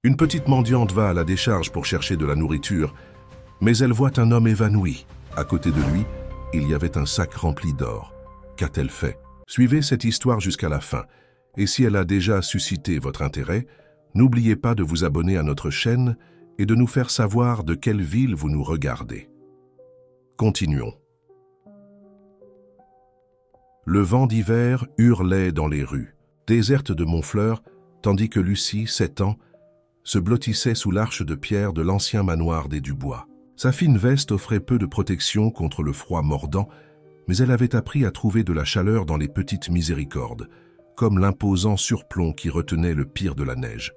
Une petite mendiante va à la décharge pour chercher de la nourriture, mais elle voit un homme évanoui. À côté de lui, il y avait un sac rempli d'or. Qu'a-t-elle fait? Suivez cette histoire jusqu'à la fin, et si elle a déjà suscité votre intérêt, n'oubliez pas de vous abonner à notre chaîne et de nous faire savoir de quelle ville vous nous regardez. Continuons. Le vent d'hiver hurlait dans les rues, désertes de Montfleur, tandis que Lucie, 7 ans, se blottissait sous l'arche de pierre de l'ancien manoir des Dubois. Sa fine veste offrait peu de protection contre le froid mordant, mais elle avait appris à trouver de la chaleur dans les petites miséricordes, comme l'imposant surplomb qui retenait le pire de la neige.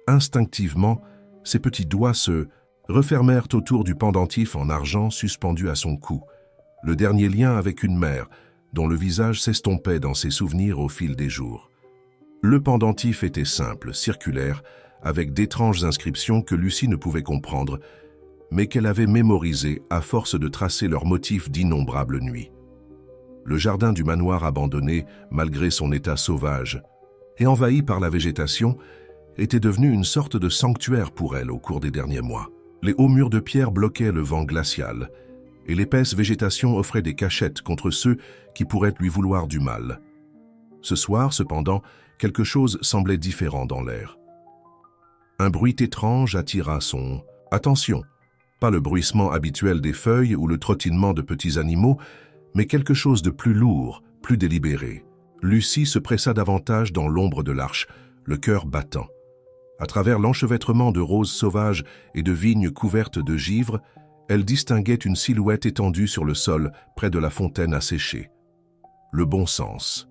Instinctivement, ses petits doigts se refermèrent autour du pendentif en argent suspendu à son cou, le dernier lien avec une mère, dont le visage s'estompait dans ses souvenirs au fil des jours. Le pendentif était simple, circulaire, avec d'étranges inscriptions que Lucie ne pouvait comprendre, mais qu'elle avait mémorisées à force de tracer leurs motifs d'innombrables nuits. Le jardin du manoir abandonné, malgré son état sauvage et envahi par la végétation, était devenu une sorte de sanctuaire pour elle au cours des derniers mois. Les hauts murs de pierre bloquaient le vent glacial, et l'épaisse végétation offrait des cachettes contre ceux qui pourraient lui vouloir du mal. Ce soir, cependant, quelque chose semblait différent dans l'air. Un bruit étrange attira son attention. Pas le bruissement habituel des feuilles ou le trottinement de petits animaux, mais quelque chose de plus lourd, plus délibéré. Lucie se pressa davantage dans l'ombre de l'arche, le cœur battant. À travers l'enchevêtrement de roses sauvages et de vignes couvertes de givre, elle distinguait une silhouette étendue sur le sol près de la fontaine asséchée. Le bon sens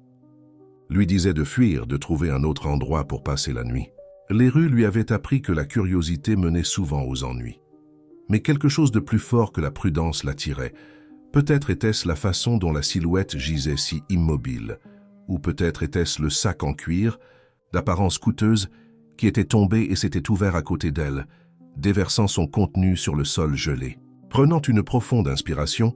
lui disait de fuir, de trouver un autre endroit pour passer la nuit. Les rues lui avaient appris que la curiosité menait souvent aux ennuis. Mais quelque chose de plus fort que la prudence l'attirait. Peut-être était-ce la façon dont la silhouette gisait si immobile, ou peut-être était-ce le sac en cuir, d'apparence coûteuse, qui était tombé et s'était ouvert à côté d'elle, déversant son contenu sur le sol gelé. Prenant une profonde inspiration,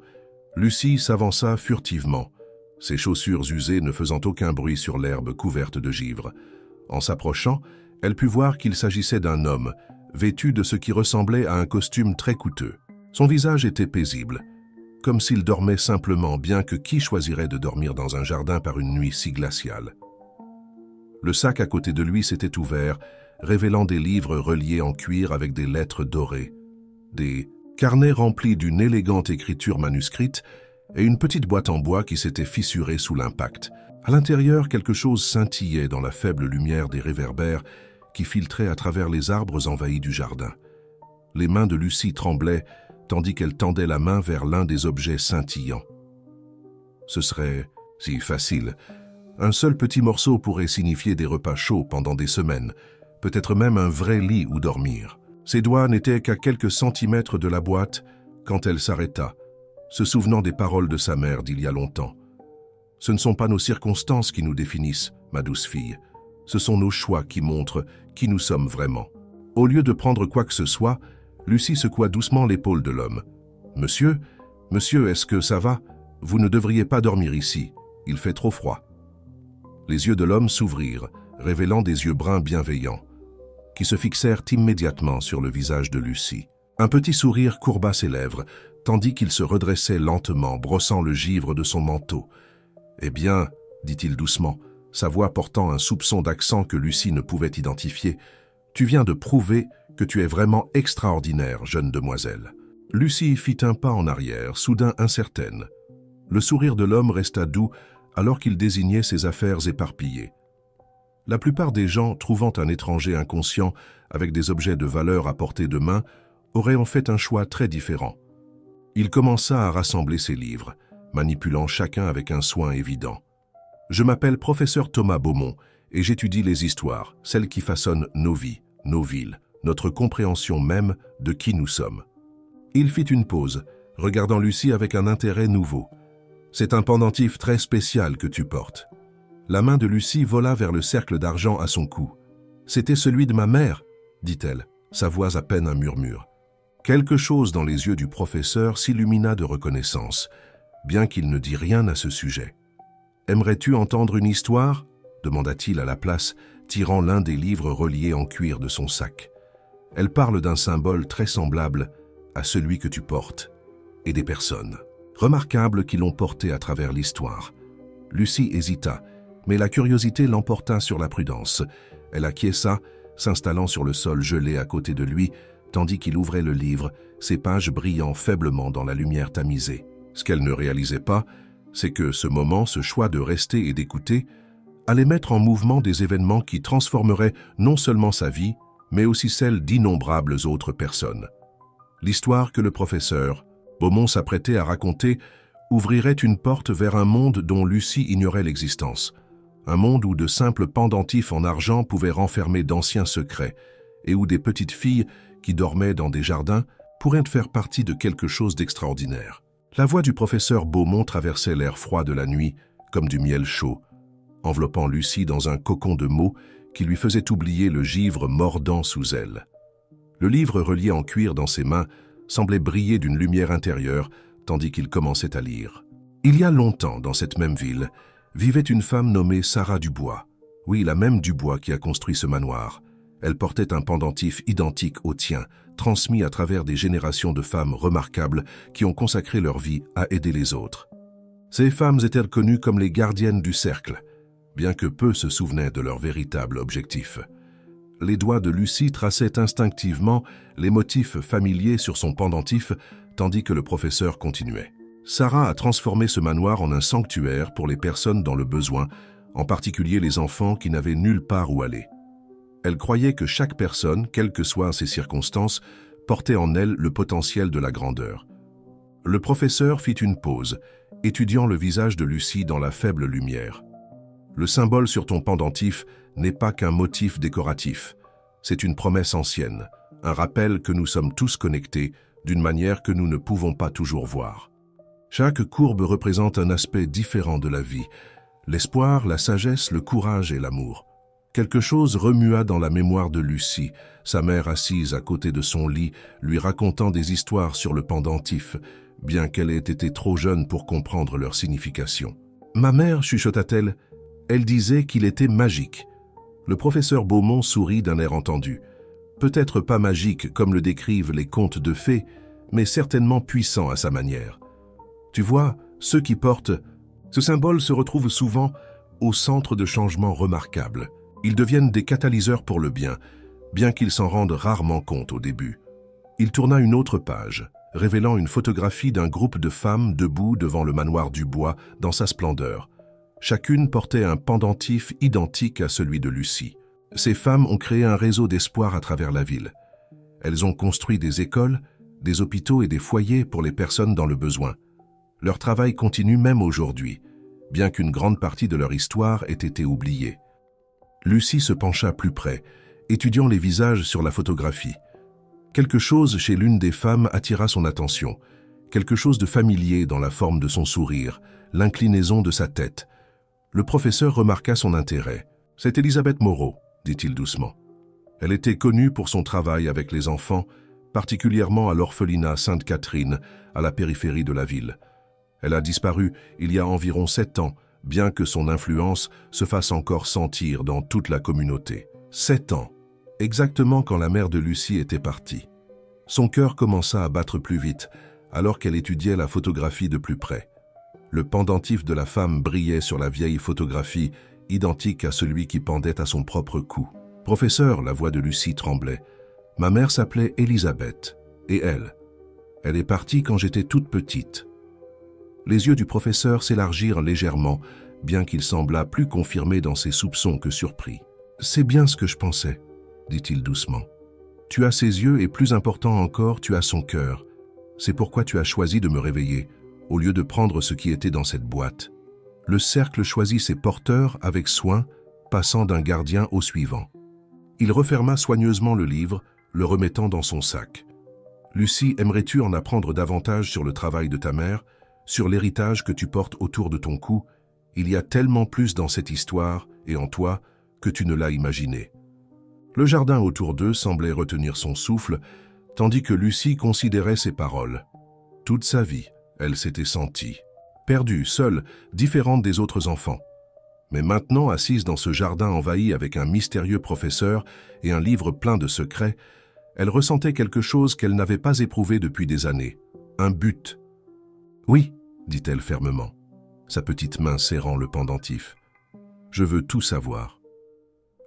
Lucie s'avança furtivement, ses chaussures usées ne faisant aucun bruit sur l'herbe couverte de givre. En s'approchant, elle put voir qu'il s'agissait d'un homme, vêtu de ce qui ressemblait à un costume très coûteux. Son visage était paisible, comme s'il dormait simplement, bien que qui choisirait de dormir dans un jardin par une nuit si glaciale. Le sac à côté de lui s'était ouvert, révélant des livres reliés en cuir avec des lettres dorées, des carnets remplis d'une élégante écriture manuscrite et une petite boîte en bois qui s'était fissurée sous l'impact. À l'intérieur, quelque chose scintillait dans la faible lumière des réverbères qui filtraient à travers les arbres envahis du jardin. Les mains de Lucie tremblaient, tandis qu'elle tendait la main vers l'un des objets scintillants. Ce serait si facile. Un seul petit morceau pourrait signifier des repas chauds pendant des semaines, peut-être même un vrai lit où dormir. Ses doigts n'étaient qu'à quelques centimètres de la boîte quand elle s'arrêta, se souvenant des paroles de sa mère d'il y a longtemps. « Ce ne sont pas nos circonstances qui nous définissent, ma douce fille. Ce sont nos choix qui montrent qui nous sommes vraiment. » Au lieu de prendre quoi que ce soit, Lucie secoua doucement l'épaule de l'homme. « Monsieur, est-ce que ça va? Vous ne devriez pas dormir ici. Il fait trop froid. » Les yeux de l'homme s'ouvrirent, révélant des yeux bruns bienveillants, qui se fixèrent immédiatement sur le visage de Lucie. Un petit sourire courba ses lèvres, tandis qu'il se redressait lentement, brossant le givre de son manteau. « Eh bien, dit-il doucement, sa voix portant un soupçon d'accent que Lucie ne pouvait identifier, « tu viens de prouver que tu es vraiment extraordinaire, jeune demoiselle. » Lucie fit un pas en arrière, soudain incertaine. Le sourire de l'homme resta doux alors qu'il désignait ses affaires éparpillées. La plupart des gens, trouvant un étranger inconscient avec des objets de valeur à portée de main, auraient en fait un choix très différent. Il commença à rassembler ses livres, manipulant chacun avec un soin évident. « Je m'appelle professeur Thomas Beaumont et j'étudie les histoires, celles qui façonnent nos vies, nos villes, notre compréhension même de qui nous sommes. » Il fit une pause, regardant Lucie avec un intérêt nouveau. « C'est un pendentif très spécial que tu portes. » La main de Lucie vola vers le cercle d'argent à son cou. « C'était celui de ma mère, » dit-elle, sa voix à peine un murmure. Quelque chose dans les yeux du professeur s'illumina de reconnaissance, bien qu'il ne dît rien à ce sujet. « Aimerais-tu entendre une histoire ?» demanda-t-il à la place, tirant l'un des livres reliés en cuir de son sac. Elle parle d'un symbole très semblable à celui que tu portes et des personnes remarquables qui l'ont porté à travers l'histoire. Lucie hésita, mais la curiosité l'emporta sur la prudence. Elle acquiesça, s'installant sur le sol gelé à côté de lui, tandis qu'il ouvrait le livre, ses pages brillant faiblement dans la lumière tamisée. Ce qu'elle ne réalisait pas, c'est que ce moment, ce choix de rester et d'écouter, allait mettre en mouvement des événements qui transformeraient non seulement sa vie, mais aussi celle d'innombrables autres personnes. L'histoire que le professeur Beaumont s'apprêtait à raconter ouvrirait une porte vers un monde dont Lucie ignorait l'existence. Un monde où de simples pendentifs en argent pouvaient renfermer d'anciens secrets et où des petites filles qui dormaient dans des jardins pourraient faire partie de quelque chose d'extraordinaire. La voix du professeur Beaumont traversait l'air froid de la nuit comme du miel chaud, enveloppant Lucie dans un cocon de mots qui lui faisait oublier le givre mordant sous elle. Le livre relié en cuir dans ses mains semblait briller d'une lumière intérieure tandis qu'il commençait à lire. Il y a longtemps, dans cette même ville, vivait une femme nommée Sarah Dubois. Oui, la même Dubois qui a construit ce manoir. Elle portait un pendentif identique au tien, transmis à travers des générations de femmes remarquables qui ont consacré leur vie à aider les autres. Ces femmes étaient connues comme les gardiennes du cercle, bien que peu se souvenaient de leur véritable objectif. Les doigts de Lucie traçaient instinctivement les motifs familiers sur son pendentif, tandis que le professeur continuait. Sarah a transformé ce manoir en un sanctuaire pour les personnes dans le besoin, en particulier les enfants qui n'avaient nulle part où aller. Elle croyait que chaque personne, quelles que soient ses circonstances, portait en elle le potentiel de la grandeur. Le professeur fit une pause, étudiant le visage de Lucie dans la faible lumière. Le symbole sur ton pendentif n'est pas qu'un motif décoratif. C'est une promesse ancienne, un rappel que nous sommes tous connectés d'une manière que nous ne pouvons pas toujours voir. Chaque courbe représente un aspect différent de la vie, l'espoir, la sagesse, le courage et l'amour. Quelque chose remua dans la mémoire de Lucie, sa mère assise à côté de son lit, lui racontant des histoires sur le pendentif, bien qu'elle ait été trop jeune pour comprendre leur signification. « Ma mère, chuchota-t-elle, elle disait qu'il était magique. » Le professeur Beaumont sourit d'un air entendu. Peut-être pas magique comme le décrivent les contes de fées, mais certainement puissant à sa manière. Tu vois, ceux qui portent ce symbole se retrouvent souvent au centre de changements remarquables. Ils deviennent des catalyseurs pour le bien qu'ils s'en rendent rarement compte au début. Il tourna une autre page, révélant une photographie d'un groupe de femmes debout devant le manoir Dubois dans sa splendeur. Chacune portait un pendentif identique à celui de Lucie. Ces femmes ont créé un réseau d'espoir à travers la ville. Elles ont construit des écoles, des hôpitaux et des foyers pour les personnes dans le besoin. Leur travail continue même aujourd'hui, bien qu'une grande partie de leur histoire ait été oubliée. Lucie se pencha plus près, étudiant les visages sur la photographie. Quelque chose chez l'une des femmes attira son attention, quelque chose de familier dans la forme de son sourire, l'inclinaison de sa tête. Le professeur remarqua son intérêt. « C'est Elisabeth Moreau », dit-il doucement. Elle était connue pour son travail avec les enfants, particulièrement à l'orphelinat Sainte-Catherine, à la périphérie de la ville. Elle a disparu il y a environ 7 ans, bien que son influence se fasse encore sentir dans toute la communauté. 7 ans, exactement quand la mère de Lucie était partie. Son cœur commença à battre plus vite, alors qu'elle étudiait la photographie de plus près. Le pendentif de la femme brillait sur la vieille photographie, identique à celui qui pendait à son propre cou. « Professeur », la voix de Lucie tremblait. « Ma mère s'appelait Elisabeth. Et elle est partie quand j'étais toute petite. » Les yeux du professeur s'élargirent légèrement, bien qu'il semblât plus confirmé dans ses soupçons que surpris. « C'est bien ce que je pensais, » dit-il doucement. « Tu as ses yeux et plus important encore, tu as son cœur. C'est pourquoi tu as choisi de me réveiller, au lieu de prendre ce qui était dans cette boîte. » Le cercle choisit ses porteurs avec soin, passant d'un gardien au suivant. Il referma soigneusement le livre, le remettant dans son sac. « Lucie, aimerais-tu en apprendre davantage sur le travail de ta mère, sur l'héritage que tu portes autour de ton cou? Il y a tellement plus dans cette histoire et en toi que tu ne l'as imaginé. » Le jardin autour d'eux semblait retenir son souffle, tandis que Lucie considérait ses paroles. Toute sa vie, elle s'était sentie perdue, seule, différente des autres enfants. Mais maintenant, assise dans ce jardin envahi avec un mystérieux professeur et un livre plein de secrets, elle ressentait quelque chose qu'elle n'avait pas éprouvé depuis des années. Un but. « Oui, » dit-elle fermement, sa petite main serrant le pendentif. « Je veux tout savoir. »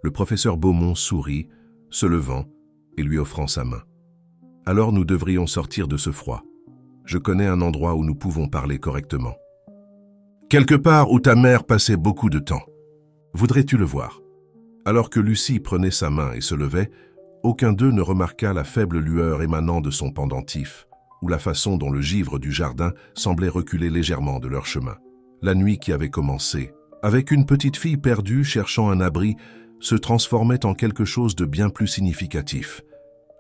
Le professeur Beaumont sourit, se levant et lui offrant sa main. « Alors nous devrions sortir de ce froid. Je connais un endroit où nous pouvons parler correctement. Quelque part où ta mère passait beaucoup de temps. Voudrais-tu le voir ?» Alors que Lucie prenait sa main et se levait, aucun d'eux ne remarqua la faible lueur émanant de son pendentif, ou la façon dont le givre du jardin semblait reculer légèrement de leur chemin. La nuit qui avait commencé, avec une petite fille perdue cherchant un abri, se transformait en quelque chose de bien plus significatif.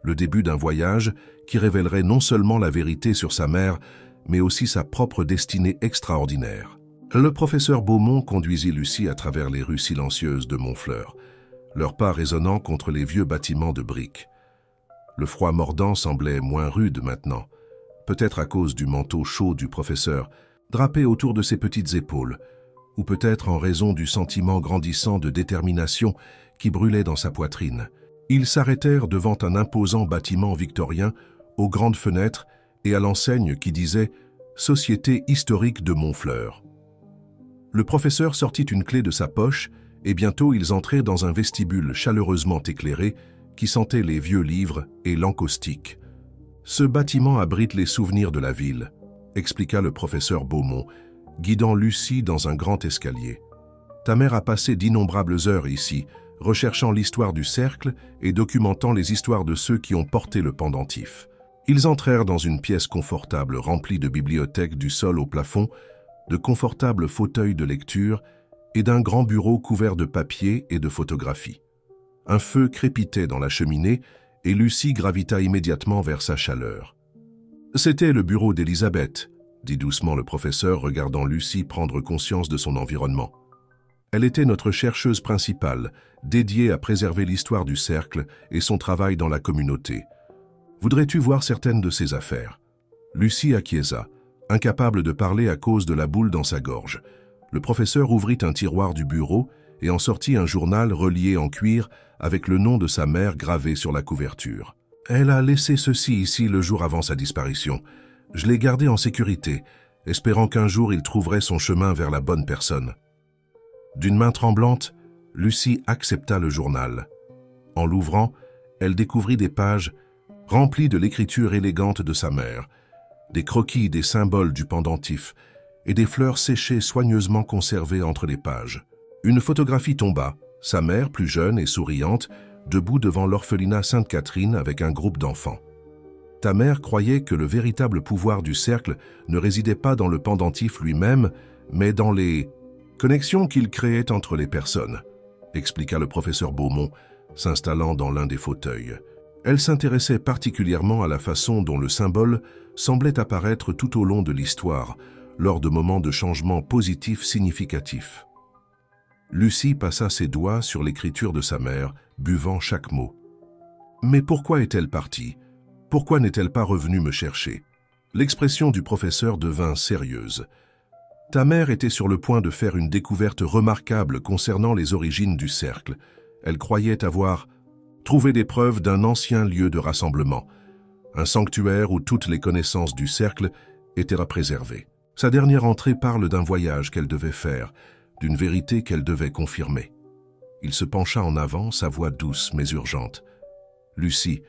Le début d'un voyage qui révélerait non seulement la vérité sur sa mère, mais aussi sa propre destinée extraordinaire. Le professeur Beaumont conduisit Lucie à travers les rues silencieuses de Montfleur, leurs pas résonnant contre les vieux bâtiments de briques. Le froid mordant semblait moins rude maintenant, peut-être à cause du manteau chaud du professeur, drapé autour de ses petites épaules, ou peut-être en raison du sentiment grandissant de détermination qui brûlait dans sa poitrine. Ils s'arrêtèrent devant un imposant bâtiment victorien, aux grandes fenêtres et à l'enseigne qui disait « Société historique de Montfleur ». Le professeur sortit une clé de sa poche et bientôt ils entrèrent dans un vestibule chaleureusement éclairé qui sentait les vieux livres et l'encaustique. « Ce bâtiment abrite les souvenirs de la ville », expliqua le professeur Beaumont, guidant Lucie dans un grand escalier. « Ta mère a passé d'innombrables heures ici, recherchant l'histoire du cercle et documentant les histoires de ceux qui ont porté le pendentif. » Ils entrèrent dans une pièce confortable remplie de bibliothèques du sol au plafond, de confortables fauteuils de lecture et d'un grand bureau couvert de papiers et de photographies. Un feu crépitait dans la cheminée et Lucie gravita immédiatement vers sa chaleur. « C'était le bureau d'Elisabeth », dit doucement le professeur, regardant Lucie prendre conscience de son environnement. Elle était notre chercheuse principale, dédiée à préserver l'histoire du cercle et son travail dans la communauté. Voudrais-tu voir certaines de ses affaires ? Lucie acquiesça, incapable de parler à cause de la boule dans sa gorge. Le professeur ouvrit un tiroir du bureau et en sortit un journal relié en cuir avec le nom de sa mère gravé sur la couverture. Elle a laissé ceci ici le jour avant sa disparition. Je l'ai gardé en sécurité, espérant qu'un jour il trouverait son chemin vers la bonne personne. D'une main tremblante, Lucie accepta le journal. En l'ouvrant, elle découvrit des pages remplies de l'écriture élégante de sa mère, des croquis des symboles du pendentif et des fleurs séchées soigneusement conservées entre les pages. Une photographie tomba, sa mère, plus jeune et souriante, debout devant l'orphelinat Sainte-Catherine avec un groupe d'enfants. Ta mère croyait que le véritable pouvoir du cercle ne résidait pas dans le pendentif lui-même, mais dans les connexions qu'il créait entre les personnes, expliqua le professeur Beaumont, s'installant dans l'un des fauteuils. Elle s'intéressait particulièrement à la façon dont le symbole semblait apparaître tout au long de l'histoire, lors de moments de changement positifs significatifs. Lucie passa ses doigts sur l'écriture de sa mère, buvant chaque mot. Mais pourquoi est-elle partie ? Pourquoi n'est-elle pas revenue me chercher ? L'expression du professeur devint sérieuse. Ta mère était sur le point de faire une découverte remarquable concernant les origines du cercle. Elle croyait avoir trouvé des preuves d'un ancien lieu de rassemblement, un sanctuaire où toutes les connaissances du cercle étaient à préserver. Sa dernière entrée parle d'un voyage qu'elle devait faire, d'une vérité qu'elle devait confirmer. Il se pencha en avant, sa voix douce mais urgente. « Lucie,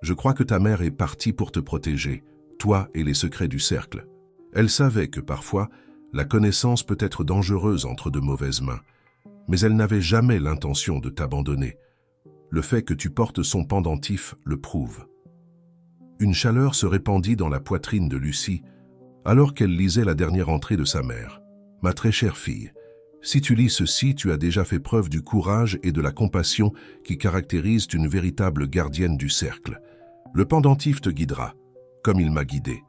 je crois que ta mère est partie pour te protéger, toi et les secrets du cercle. Elle savait que parfois, la connaissance peut être dangereuse entre de mauvaises mains, mais elle n'avait jamais l'intention de t'abandonner. Le fait que tu portes son pendentif le prouve. » Une chaleur se répandit dans la poitrine de Lucie, alors qu'elle lisait la dernière entrée de sa mère. « Ma très chère fille, si tu lis ceci, tu as déjà fait preuve du courage et de la compassion qui caractérisent une véritable gardienne du cercle. Le pendentif te guidera, comme il m'a guidé.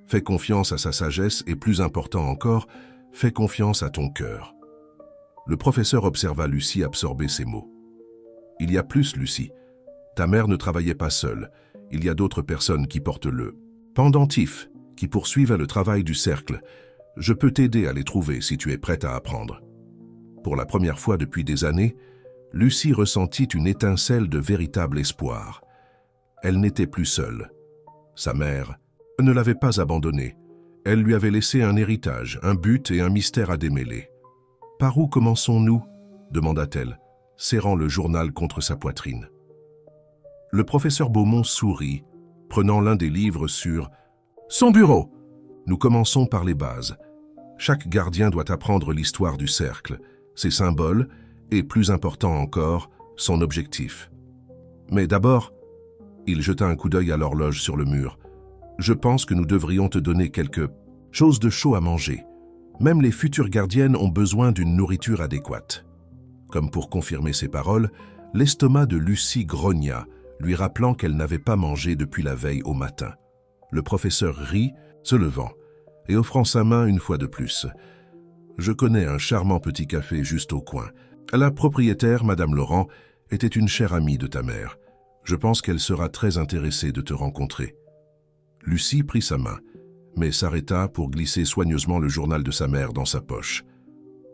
Fais confiance à sa sagesse et, plus important encore, fais confiance à ton cœur. » Le professeur observa Lucie absorber ces mots. « Il y a plus, Lucie. Ta mère ne travaillait pas seule. Il y a d'autres personnes qui portent le pendentif, qui poursuivent le travail du cercle. Je peux t'aider à les trouver si tu es prête à apprendre. » Pour la première fois depuis des années, Lucie ressentit une étincelle de véritable espoir. Elle n'était plus seule. Sa mère ne l'avait pas abandonnée. Elle lui avait laissé un héritage, un but et un mystère à démêler. « Par où commençons-nous » demanda-t-elle, serrant le journal contre sa poitrine. Le professeur Beaumont sourit, prenant l'un des livres sur son bureau. Nous commençons par les bases. Chaque gardien doit apprendre l'histoire du cercle, ses symboles et, plus important encore, son objectif. Mais d'abord, il jeta un coup d'œil à l'horloge sur le mur. Je pense que nous devrions te donner quelque chose de chaud à manger. Même les futures gardiennes ont besoin d'une nourriture adéquate. Comme pour confirmer ses paroles, l'estomac de Lucie grogna, lui rappelant qu'elle n'avait pas mangé depuis la veille au matin. Le professeur rit, se levant, et offrant sa main une fois de plus. « Je connais un charmant petit café juste au coin. La propriétaire, Madame Laurent, était une chère amie de ta mère. Je pense qu'elle sera très intéressée de te rencontrer. » Lucie prit sa main, mais s'arrêta pour glisser soigneusement le journal de sa mère dans sa poche.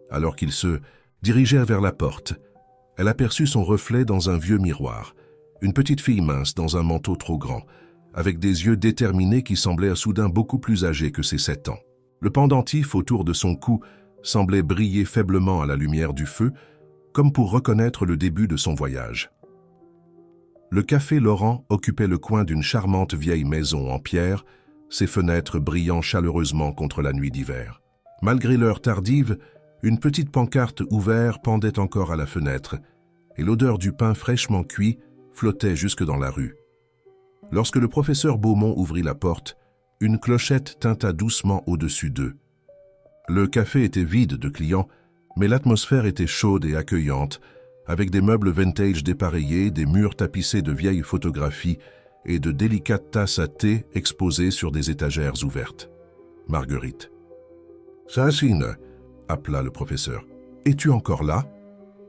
Alors qu'ils se dirigeaient vers la porte, elle aperçut son reflet dans un vieux miroir, une petite fille mince dans un manteau trop grand, avec des yeux déterminés qui semblaient soudain beaucoup plus âgés que ses 7 ans. Le pendentif autour de son cou semblait briller faiblement à la lumière du feu, comme pour reconnaître le début de son voyage. Le café Laurent occupait le coin d'une charmante vieille maison en pierre, ses fenêtres brillant chaleureusement contre la nuit d'hiver. Malgré l'heure tardive, une petite pancarte ouverte pendait encore à la fenêtre, et l'odeur du pain fraîchement cuit flottait jusque dans la rue. Lorsque le professeur Beaumont ouvrit la porte, une clochette tinta doucement au-dessus d'eux. Le café était vide de clients, mais l'atmosphère était chaude et accueillante, avec des meubles vintage dépareillés, des murs tapissés de vieilles photographies et de délicates tasses à thé exposées sur des étagères ouvertes. Marguerite. « Sacine » appela le professeur. « Es-tu encore là ?»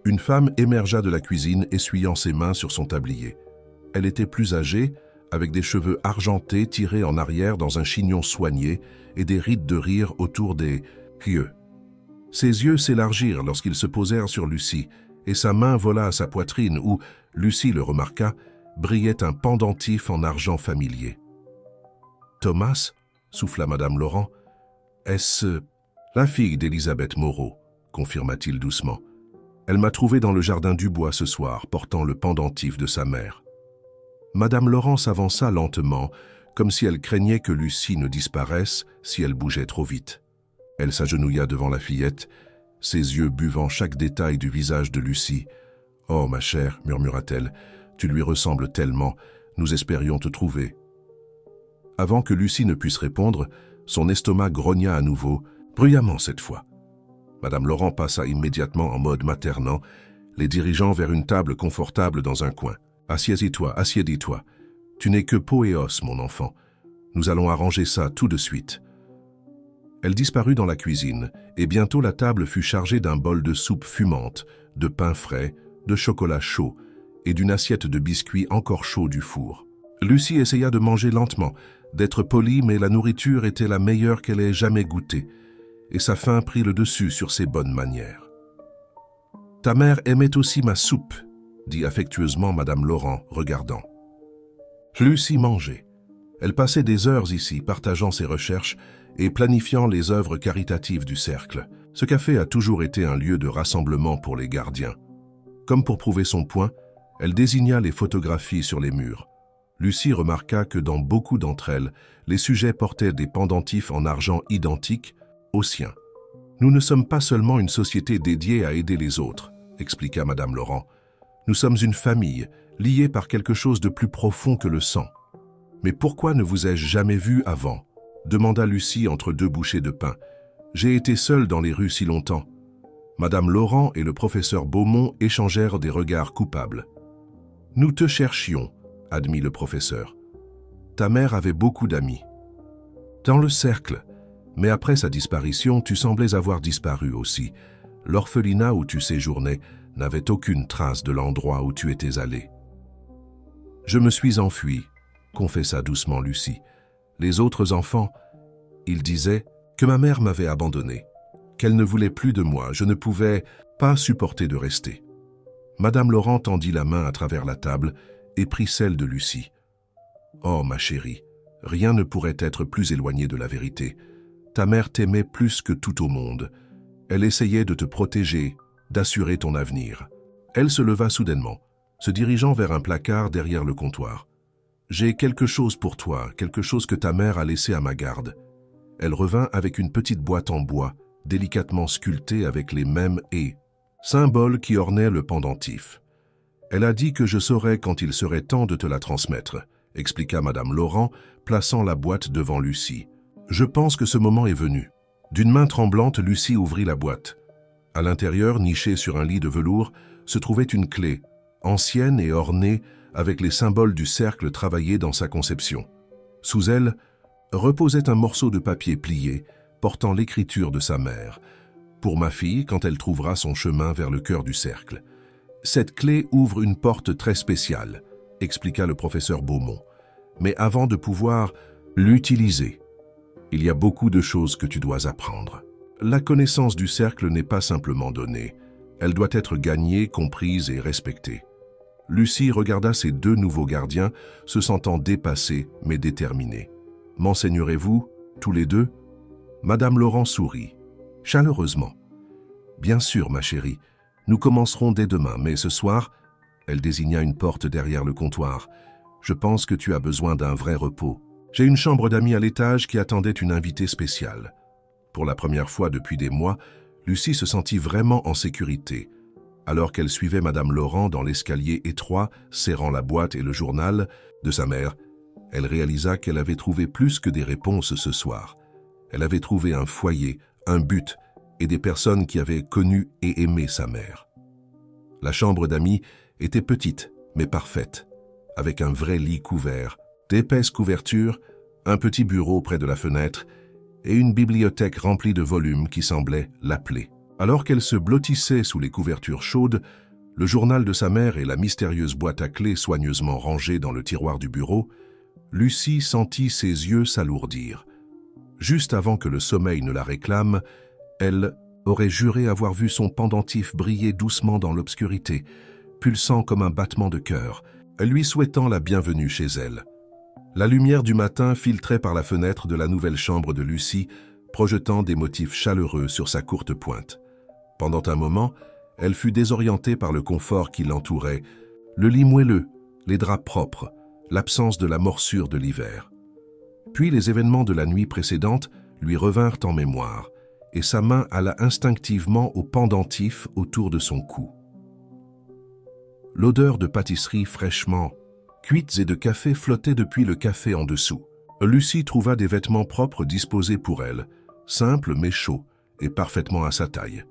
Une femme émergea de la cuisine, essuyant ses mains sur son tablier. Elle était plus âgée, avec des cheveux argentés tirés en arrière dans un chignon soigné et des rides de rire autour des yeux. Ses yeux s'élargirent lorsqu'ils se posèrent sur Lucie, et sa main vola à sa poitrine où, Lucie le remarqua, brillait un pendentif en argent familier. « Thomas » souffla Madame Laurent. « Est-ce la fille d'Élisabeth Moreau ?» confirma-t-il doucement. « Elle m'a trouvé dans le jardin du bois ce soir, portant le pendentif de sa mère. » Madame Laurent s'avança lentement, comme si elle craignait que Lucie ne disparaisse si elle bougeait trop vite. Elle s'agenouilla devant la fillette, ses yeux buvant chaque détail du visage de Lucie. « Oh, ma chère, murmura-t-elle, tu lui ressembles tellement, nous espérions te trouver. » Avant que Lucie ne puisse répondre, son estomac grogna à nouveau, bruyamment cette fois. Madame Laurent passa immédiatement en mode maternant, les dirigeant vers une table confortable dans un coin. « Assieds-toi, assieds-toi. Tu n'es que peau et os, mon enfant. Nous allons arranger ça tout de suite. » Elle disparut dans la cuisine, et bientôt la table fut chargée d'un bol de soupe fumante, de pain frais, de chocolat chaud et d'une assiette de biscuits encore chauds du four. Lucie essaya de manger lentement, d'être polie, mais la nourriture était la meilleure qu'elle ait jamais goûtée, et sa faim prit le dessus sur ses bonnes manières. « Ta mère aimait aussi ma soupe, » dit affectueusement Madame Laurent, regardant. Lucie mangeait. Elle passait des heures ici, partageant ses recherches et planifiant les œuvres caritatives du cercle. Ce café a toujours été un lieu de rassemblement pour les gardiens. Comme pour prouver son point, elle désigna les photographies sur les murs. Lucie remarqua que dans beaucoup d'entre elles, les sujets portaient des pendentifs en argent identiques aux siens. « Nous ne sommes pas seulement une société dédiée à aider les autres, » expliqua Madame Laurent. « Nous sommes une famille, liée par quelque chose de plus profond que le sang. » « Mais pourquoi ne vous ai-je jamais vu avant ?» demanda Lucie entre deux bouchées de pain. « J'ai été seule dans les rues si longtemps. » Madame Laurent et le professeur Beaumont échangèrent des regards coupables. « Nous te cherchions, » admit le professeur. « Ta mère avait beaucoup d'amis. »« Dans le cercle, mais après sa disparition, tu semblais avoir disparu aussi. L'orphelinat où tu séjournais n'avait aucune trace de l'endroit où tu étais allé. »« Je me suis enfuie, » confessa doucement Lucie. « Les autres enfants, ils disaient que ma mère m'avait abandonnée, qu'elle ne voulait plus de moi. Je ne pouvais pas supporter de rester. Madame Laurent tendit la main à travers la table et prit celle de Lucie. « Oh, ma chérie, rien ne pourrait être plus éloigné de la vérité. Ta mère t'aimait plus que tout au monde. Elle essayait de te protéger, d'assurer ton avenir. » Elle se leva soudainement, se dirigeant vers un placard derrière le comptoir. « J'ai quelque chose pour toi, quelque chose que ta mère a laissé à ma garde. » Elle revint avec une petite boîte en bois, délicatement sculptée avec les mêmes « et », symbole qui ornait le pendentif. « Elle a dit que je saurais quand il serait temps de te la transmettre, » expliqua Madame Laurent, plaçant la boîte devant Lucie. « Je pense que ce moment est venu. » D'une main tremblante, Lucie ouvrit la boîte. À l'intérieur, nichée sur un lit de velours, se trouvait une clé, ancienne et ornée avec les symboles du cercle travaillés dans sa conception. Sous elle, reposait un morceau de papier plié, portant l'écriture de sa mère, pour ma fille quand elle trouvera son chemin vers le cœur du cercle. Cette clé ouvre une porte très spéciale, expliqua le professeur Beaumont. Mais avant de pouvoir l'utiliser, il y a beaucoup de choses que tu dois apprendre. La connaissance du cercle n'est pas simplement donnée. Elle doit être gagnée, comprise et respectée. Lucie regarda ses deux nouveaux gardiens, se sentant dépassés mais déterminés. « M'enseignerez-vous, tous les deux ?» Madame Laurent sourit, chaleureusement. « Bien sûr, ma chérie. Nous commencerons dès demain, mais ce soir, elle désigna une porte derrière le comptoir. Je pense que tu as besoin d'un vrai repos. J'ai une chambre d'amis à l'étage qui attendait une invitée spéciale. » Pour la première fois depuis des mois, Lucie se sentit vraiment en sécurité. Alors qu'elle suivait Madame Laurent dans l'escalier étroit, serrant la boîte et le journal de sa mère, elle réalisa qu'elle avait trouvé plus que des réponses ce soir. Elle avait trouvé un foyer, un but et des personnes qui avaient connu et aimé sa mère. La chambre d'amis était petite, mais parfaite, avec un vrai lit couvert, d'épaisses couvertures, un petit bureau près de la fenêtre et une bibliothèque remplie de volumes qui semblaient l'appeler. Alors qu'elle se blottissait sous les couvertures chaudes, le journal de sa mère et la mystérieuse boîte à clés soigneusement rangée dans le tiroir du bureau, Lucie sentit ses yeux s'alourdir. Juste avant que le sommeil ne la réclame, elle aurait juré avoir vu son pendentif briller doucement dans l'obscurité, pulsant comme un battement de cœur, lui souhaitant la bienvenue chez elle. La lumière du matin filtrait par la fenêtre de la nouvelle chambre de Lucie, projetant des motifs chaleureux sur sa courte pointe. Pendant un moment, elle fut désorientée par le confort qui l'entourait, le lit moelleux, les draps propres, l'absence de la morsure de l'hiver. Puis les événements de la nuit précédente lui revinrent en mémoire, et sa main alla instinctivement au pendentif autour de son cou. L'odeur de pâtisserie fraîchement cuites et de café flottait depuis le café en dessous. Lucie trouva des vêtements propres disposés pour elle, simples mais chauds et parfaitement à sa taille.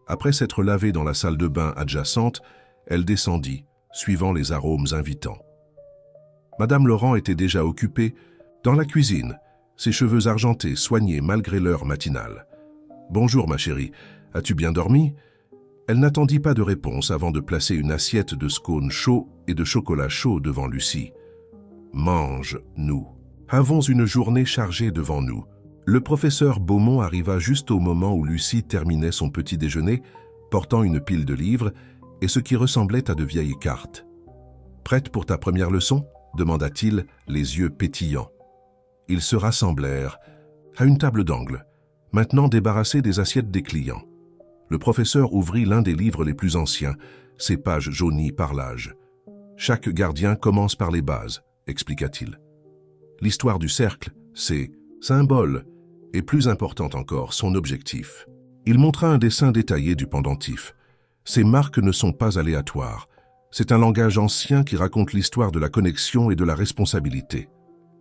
Après s'être lavée dans la salle de bain adjacente, elle descendit, suivant les arômes invitants. Madame Laurent était déjà occupée dans la cuisine, ses cheveux argentés soignés malgré l'heure matinale. « Bonjour ma chérie, as-tu bien dormi ?» Elle n'attendit pas de réponse avant de placer une assiette de scones chauds et de chocolat chaud devant Lucie. « Mange, nous. Avons une journée chargée devant nous. » Le professeur Beaumont arriva juste au moment où Lucie terminait son petit déjeuner, portant une pile de livres et ce qui ressemblait à de vieilles cartes. « Prête pour ta première leçon ?» demanda-t-il, les yeux pétillants. Ils se rassemblèrent à une table d'angle, maintenant débarrassés des assiettes des clients. Le professeur ouvrit l'un des livres les plus anciens, ses pages jaunies par l'âge. « Chaque gardien commence par les bases », expliqua-t-il. L'histoire du cercle, ses symboles, et plus important encore, son objectif. Il montra un dessin détaillé du pendentif. Ces marques ne sont pas aléatoires. C'est un langage ancien qui raconte l'histoire de la connexion et de la responsabilité.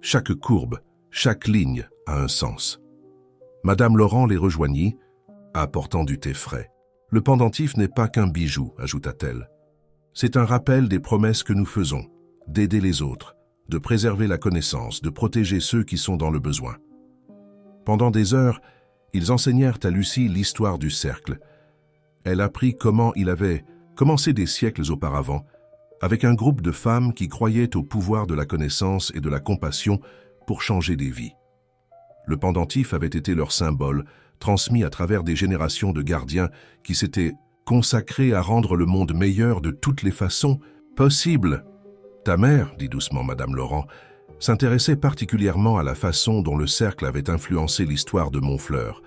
Chaque courbe, chaque ligne a un sens. Madame Laurent les rejoignit, apportant du thé frais. « Le pendentif n'est pas qu'un bijou », ajouta-t-elle. « C'est un rappel des promesses que nous faisons, d'aider les autres, de préserver la connaissance, de protéger ceux qui sont dans le besoin. » Pendant des heures, ils enseignèrent à Lucie l'histoire du cercle. Elle apprit comment il avait commencé des siècles auparavant, avec un groupe de femmes qui croyaient au pouvoir de la connaissance et de la compassion pour changer des vies. Le pendentif avait été leur symbole, transmis à travers des générations de gardiens qui s'étaient consacrée à rendre le monde meilleur de toutes les façons possibles. Ta mère, dit doucement Madame Laurent, s'intéressait particulièrement à la façon dont le cercle avait influencé l'histoire de Montfleur.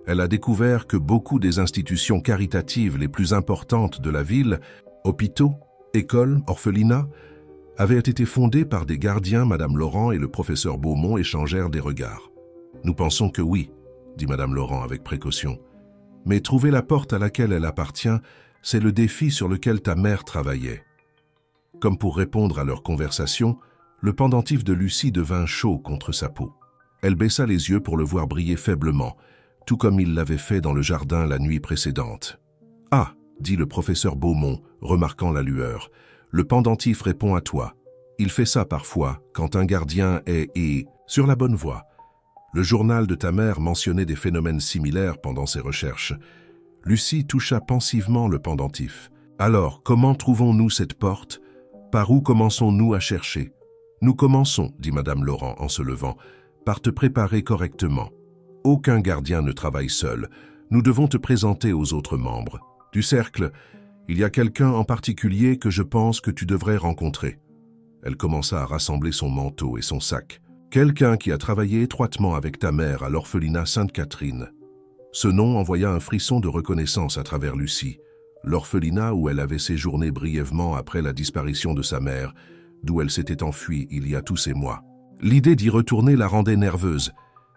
Elle a découvert que beaucoup des institutions caritatives les plus importantes de la ville, hôpitaux, écoles, orphelinats, avaient été fondées par des gardiens. Madame Laurent et le professeur Beaumont échangèrent des regards. Nous pensons que oui, dit Madame Laurent avec précaution. Mais trouver la porte à laquelle elle appartient, c'est le défi sur lequel ta mère travaillait. Comme pour répondre à leur conversation, le pendentif de Lucie devint chaud contre sa peau. Elle baissa les yeux pour le voir briller faiblement, tout comme il l'avait fait dans le jardin la nuit précédente. « Ah !» dit le professeur Beaumont, remarquant la lueur. « Le pendentif répond à toi. Il fait ça parfois, quand un gardien est sur la bonne voie. Le journal de ta mère mentionnait des phénomènes similaires pendant ses recherches. » Lucie toucha pensivement le pendentif. « Alors, comment trouvons-nous cette porte? Par où commençons-nous à chercher? » « Nous commençons, dit Madame Laurent en se levant, par te préparer correctement. Aucun gardien ne travaille seul. Nous devons te présenter aux autres membres. Du cercle, il y a quelqu'un en particulier que je pense que tu devrais rencontrer. » Elle commença à rassembler son manteau et son sac. « Quelqu'un qui a travaillé étroitement avec ta mère à l'orphelinat Sainte-Catherine. » Ce nom envoya un frisson de reconnaissance à travers Lucie. L'orphelinat où elle avait séjourné brièvement après la disparition de sa mère, d'où elle s'était enfuie il y a tous ces mois. L'idée d'y retourner la rendait nerveuse,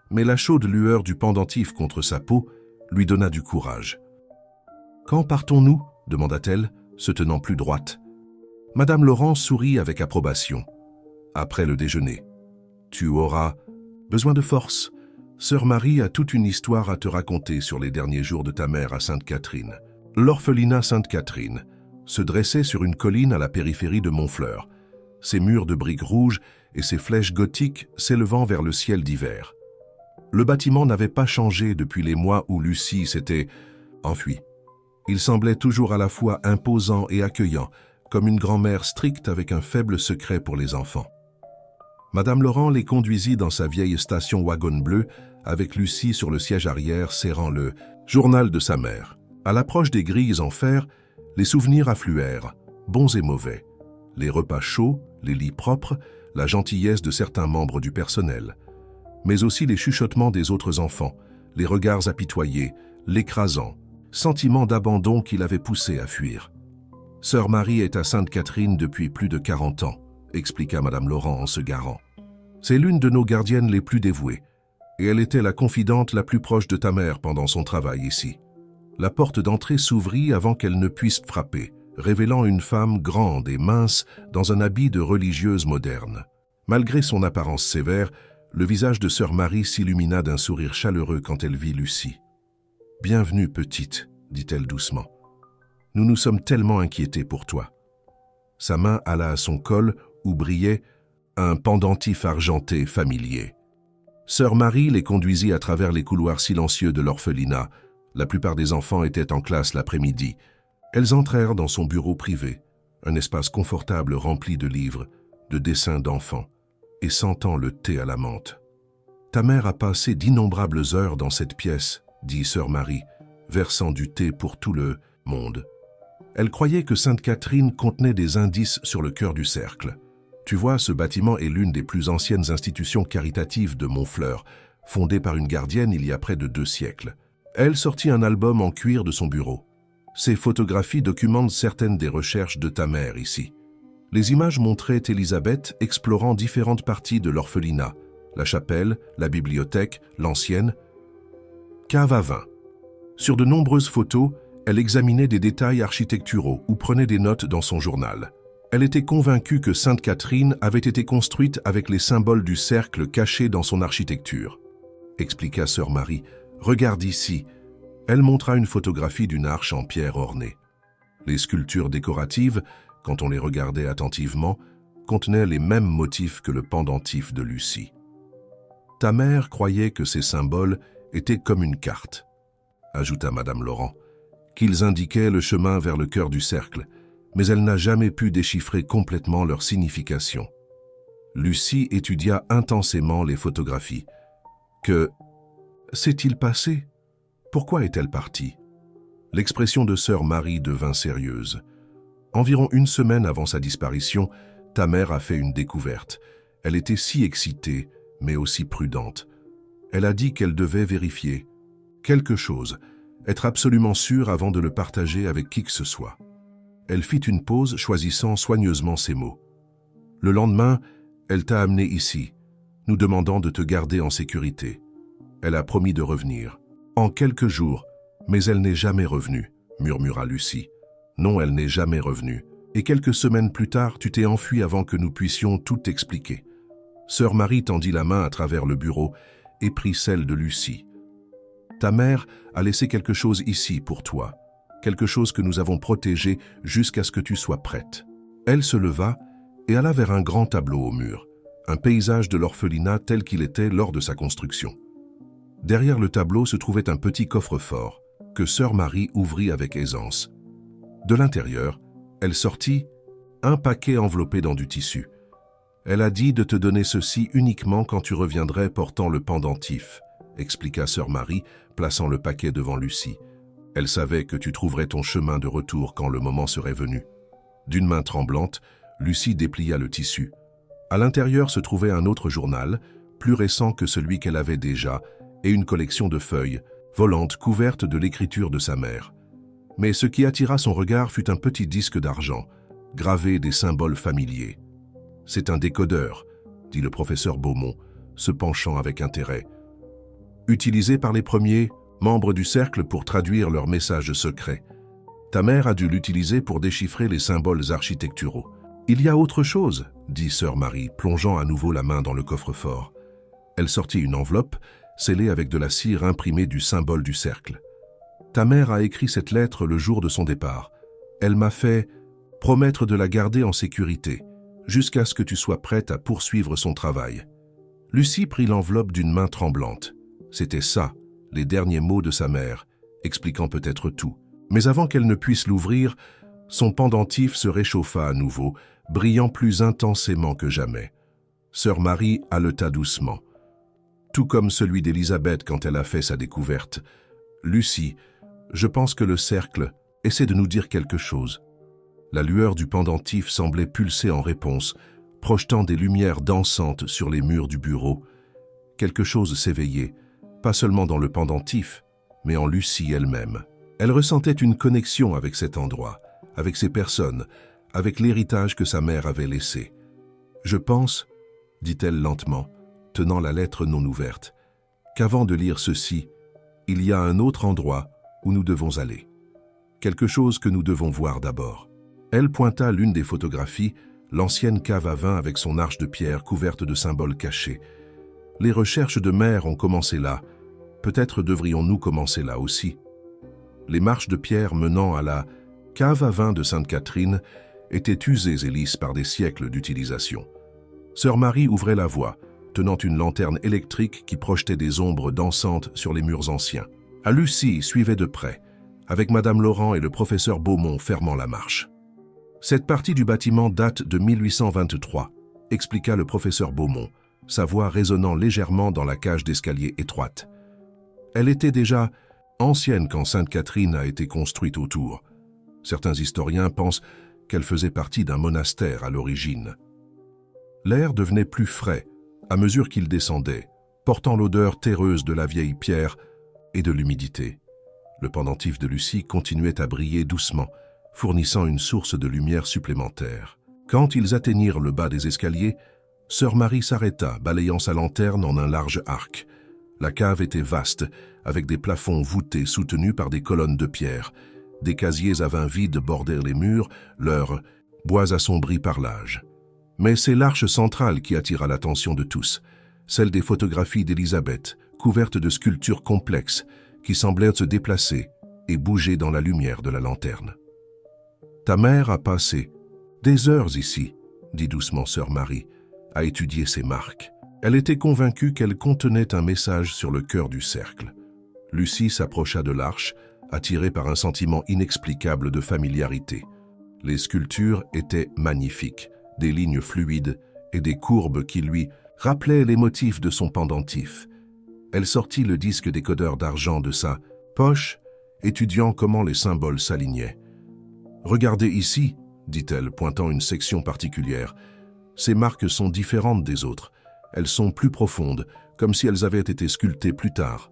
mais la chaude lueur du pendentif contre sa peau lui donna du courage. « Quand partons-nous » demanda-t-elle, se tenant plus droite. Madame Laurent sourit avec approbation. « Après le déjeuner. Tu auras besoin de force. Sœur Marie a toute une histoire à te raconter sur les derniers jours de ta mère à Sainte-Catherine. » L'orphelinat Sainte-Catherine se dressait sur une colline à la périphérie de Montfleur, ses murs de briques rouges et ses flèches gothiques s'élevant vers le ciel d'hiver. Le bâtiment n'avait pas changé depuis les mois où Lucie s'était enfuie. Il semblait toujours à la fois imposant et accueillant, comme une grand-mère stricte avec un faible secret pour les enfants. Madame Laurent les conduisit dans sa vieille station wagon bleu, avec Lucie sur le siège arrière serrant le journal de sa mère. À l'approche des grilles en fer, les souvenirs affluèrent, bons et mauvais. Les repas chauds, les lits propres, la gentillesse de certains membres du personnel, mais aussi les chuchotements des autres enfants, les regards apitoyés, l'écrasant, sentiment d'abandon qui l'avait poussé à fuir. « Sœur Marie est à Sainte-Catherine depuis plus de 40 ans, expliqua Madame Laurent en se garant. C'est l'une de nos gardiennes les plus dévouées, et elle était la confidente la plus proche de ta mère pendant son travail ici. La porte d'entrée s'ouvrit avant qu'elle ne puisse frapper, révélant une femme grande et mince dans un habit de religieuse moderne. Malgré son apparence sévère, le visage de sœur Marie s'illumina d'un sourire chaleureux quand elle vit Lucie. « Bienvenue, petite, » dit-elle doucement. « Nous nous sommes tellement inquiétés pour toi. » Sa main alla à son col où brillait un pendentif argenté familier. Sœur Marie les conduisit à travers les couloirs silencieux de l'orphelinat. La plupart des enfants étaient en classe l'après-midi. Elles entrèrent dans son bureau privé, un espace confortable rempli de livres, de dessins d'enfants, et sentant le thé à la menthe. « Ta mère a passé d'innombrables heures dans cette pièce, » dit sœur Marie, versant du thé pour tout le monde. Elle croyait que Sainte-Catherine contenait des indices sur le cœur du cercle. Tu vois, ce bâtiment est l'une des plus anciennes institutions caritatives de Montfleur, fondée par une gardienne il y a près de 2 siècles. Elle sortit un album en cuir de son bureau. Ces photographies documentent certaines des recherches de ta mère ici. Les images montraient Élisabeth explorant différentes parties de l'orphelinat, la chapelle, la bibliothèque, l'ancienne cave à vin. Sur de nombreuses photos, elle examinait des détails architecturaux ou prenait des notes dans son journal. Elle était convaincue que Sainte-Catherine avait été construite avec les symboles du cercle cachés dans son architecture. Expliqua sœur Marie. « Regarde ici. » Elle montra une photographie d'une arche en pierre ornée. Les sculptures décoratives, quand on les regardait attentivement, contenaient les mêmes motifs que le pendentif de Lucie. Ta mère croyait que ces symboles étaient comme une carte, ajouta Madame Laurent, qu'ils indiquaient le chemin vers le cœur du cercle, mais elle n'a jamais pu déchiffrer complètement leur signification. Lucie étudia intensément les photographies. Que s'est-il passé? Pourquoi est-elle partie? L'expression de sœur Marie devint sérieuse. Environ une semaine avant sa disparition, ta mère a fait une découverte. Elle était si excitée, mais aussi prudente. Elle a dit qu'elle devait vérifier quelque chose, être absolument sûre avant de le partager avec qui que ce soit. Elle fit une pause, choisissant soigneusement ses mots. Le lendemain, elle t'a amené ici, nous demandant de te garder en sécurité. Elle a promis de revenir. En quelques jours, mais elle n'est jamais revenue, murmura Lucie. Non, elle n'est jamais revenue. Et quelques semaines plus tard, tu t'es enfuie avant que nous puissions tout expliquer. Sœur Marie tendit la main à travers le bureau et prit celle de Lucie. Ta mère a laissé quelque chose ici pour toi, quelque chose que nous avons protégé jusqu'à ce que tu sois prête. Elle se leva et alla vers un grand tableau au mur, un paysage de l'orphelinat tel qu'il était lors de sa construction. Derrière le tableau se trouvait un petit coffre-fort que sœur Marie ouvrit avec aisance. De l'intérieur, elle sortit un paquet enveloppé dans du tissu. Elle a dit de te donner ceci uniquement quand tu reviendrais portant le pendentif, expliqua sœur Marie, plaçant le paquet devant Lucie. Elle savait que tu trouverais ton chemin de retour quand le moment serait venu. D'une main tremblante, Lucie déplia le tissu. À l'intérieur se trouvait un autre journal, plus récent que celui qu'elle avait déjà, et une collection de feuilles, volantes couvertes de l'écriture de sa mère. Mais ce qui attira son regard fut un petit disque d'argent, gravé des symboles familiers. « C'est un décodeur », dit le professeur Beaumont, se penchant avec intérêt. « Utilisé par les premiers membres du cercle pour traduire leurs messages secrets. Ta mère a dû l'utiliser pour déchiffrer les symboles architecturaux. »« Il y a autre chose », dit sœur Marie, plongeant à nouveau la main dans le coffre-fort. Elle sortit une enveloppe, scellée avec de la cire imprimée du symbole du cercle. « Ta mère a écrit cette lettre le jour de son départ. Elle m'a fait promettre de la garder en sécurité, jusqu'à ce que tu sois prête à poursuivre son travail. » Lucie prit l'enveloppe d'une main tremblante. C'était ça, les derniers mots de sa mère, expliquant peut-être tout. Mais avant qu'elle ne puisse l'ouvrir, son pendentif se réchauffa à nouveau, brillant plus intensément que jamais. Sœur Marie haleta doucement. Tout comme celui d'Élisabeth quand elle a fait sa découverte. « Lucie, je pense que le cercle essaie de nous dire quelque chose. » La lueur du pendentif semblait pulser en réponse, projetant des lumières dansantes sur les murs du bureau. Quelque chose s'éveillait, pas seulement dans le pendentif, mais en Lucie elle-même. Elle ressentait une connexion avec cet endroit, avec ces personnes, avec l'héritage que sa mère avait laissé. « Je pense, dit-elle lentement, tenant la lettre non ouverte, qu'avant de lire ceci, il y a un autre endroit où nous devons aller. Quelque chose que nous devons voir d'abord. » Elle pointa l'une des photographies, l'ancienne cave à vin avec son arche de pierre couverte de symboles cachés. « Les recherches de mère ont commencé là. Peut-être devrions-nous commencer là aussi. » Les marches de pierre menant à la cave à vin de Sainte-Catherine étaient usées et lisses par des siècles d'utilisation. Sœur Marie ouvrait la voie, tenant une lanterne électrique qui projetait des ombres dansantes sur les murs anciens. À Lucie suivait de près, avec Madame Laurent et le professeur Beaumont fermant la marche. « Cette partie du bâtiment date de 1823, expliqua le professeur Beaumont, sa voix résonnant légèrement dans la cage d'escalier étroite. Elle était déjà ancienne quand Sainte-Catherine a été construite autour. Certains historiens pensent qu'elle faisait partie d'un monastère à l'origine. L'air devenait plus frais à mesure qu'il descendait, portant l'odeur terreuse de la vieille pierre et de l'humidité. Le pendentif de Lucie continuait à briller doucement, fournissant une source de lumière supplémentaire. Quand ils atteignirent le bas des escaliers, sœur Marie s'arrêta, balayant sa lanterne en un large arc. La cave était vaste, avec des plafonds voûtés soutenus par des colonnes de pierre. Des casiers à vin vides bordaient les murs, leurs bois assombris par l'âge. Mais c'est l'arche centrale qui attira l'attention de tous, celle des photographies d'Élisabeth, couvertes de sculptures complexes, qui semblaient se déplacer et bouger dans la lumière de la lanterne. « Ta mère a passé des heures ici, » dit doucement sœur Marie, à étudier ces marques. Elle était convaincue qu'elle contenait un message sur le cœur du cercle. Lucie s'approcha de l'arche, attirée par un sentiment inexplicable de familiarité. Les sculptures étaient magnifiques, des lignes fluides et des courbes qui lui rappelaient les motifs de son pendentif. Elle sortit le disque décodeur d'argent de sa poche étudiant comment les symboles s'alignaient. « Regardez ici, dit-elle, pointant une section particulière. Ces marques sont différentes des autres. Elles sont plus profondes, comme si elles avaient été sculptées plus tard. »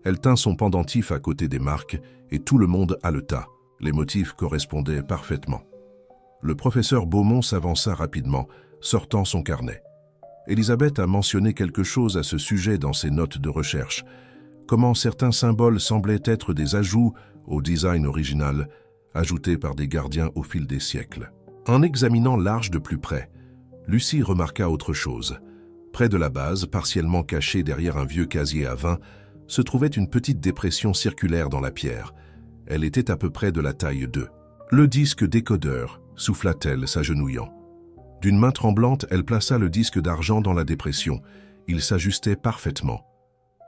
Elle tint son pendentif à côté des marques et tout le monde haleta. Les motifs correspondaient parfaitement. Le professeur Beaumont s'avança rapidement, sortant son carnet. Élisabeth a mentionné quelque chose à ce sujet dans ses notes de recherche. Comment certains symboles semblaient être des ajouts au design original, ajoutés par des gardiens au fil des siècles. En examinant l'arche de plus près, Lucie remarqua autre chose. Près de la base, partiellement cachée derrière un vieux casier à vin, se trouvait une petite dépression circulaire dans la pierre. Elle était à peu près de la taille d'eux. « Le disque décodeur », souffla-t-elle, s'agenouillant. D'une main tremblante, elle plaça le disque d'argent dans la dépression. Il s'ajustait parfaitement.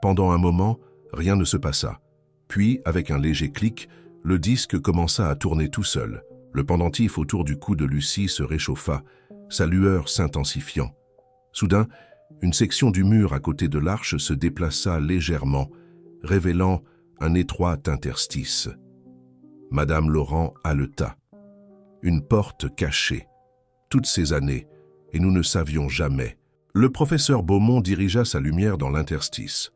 Pendant un moment, rien ne se passa. Puis, avec un léger clic, le disque commença à tourner tout seul. Le pendentif autour du cou de Lucie se réchauffa, sa lueur s'intensifiant. Soudain, une section du mur à côté de l'arche se déplaça légèrement, révélant un étroit interstice. Madame Laurent haleta. Une porte cachée. Toutes ces années, et nous ne savions jamais. Le professeur Beaumont dirigea sa lumière dans l'interstice.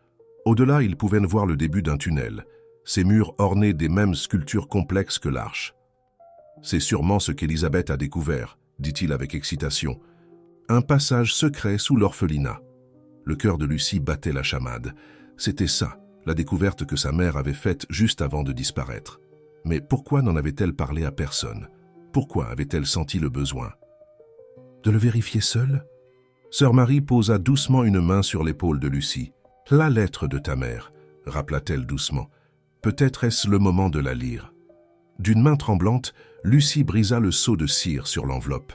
Au-delà, il pouvait voir le début d'un tunnel, ses murs ornés des mêmes sculptures complexes que l'arche. « C'est sûrement ce qu'Élisabeth a découvert », dit-il avec excitation. « Un passage secret sous l'orphelinat. » Le cœur de Lucie battait la chamade. C'était ça, la découverte que sa mère avait faite juste avant de disparaître. Mais pourquoi n'en avait-elle parlé à personne? Pourquoi avait-elle senti le besoin? De le vérifier seule? Sœur Marie posa doucement une main sur l'épaule de Lucie. « La lettre de ta mère », rappela-t-elle doucement. « Peut-être est-ce le moment de la lire. » D'une main tremblante, Lucie brisa le seau de cire sur l'enveloppe.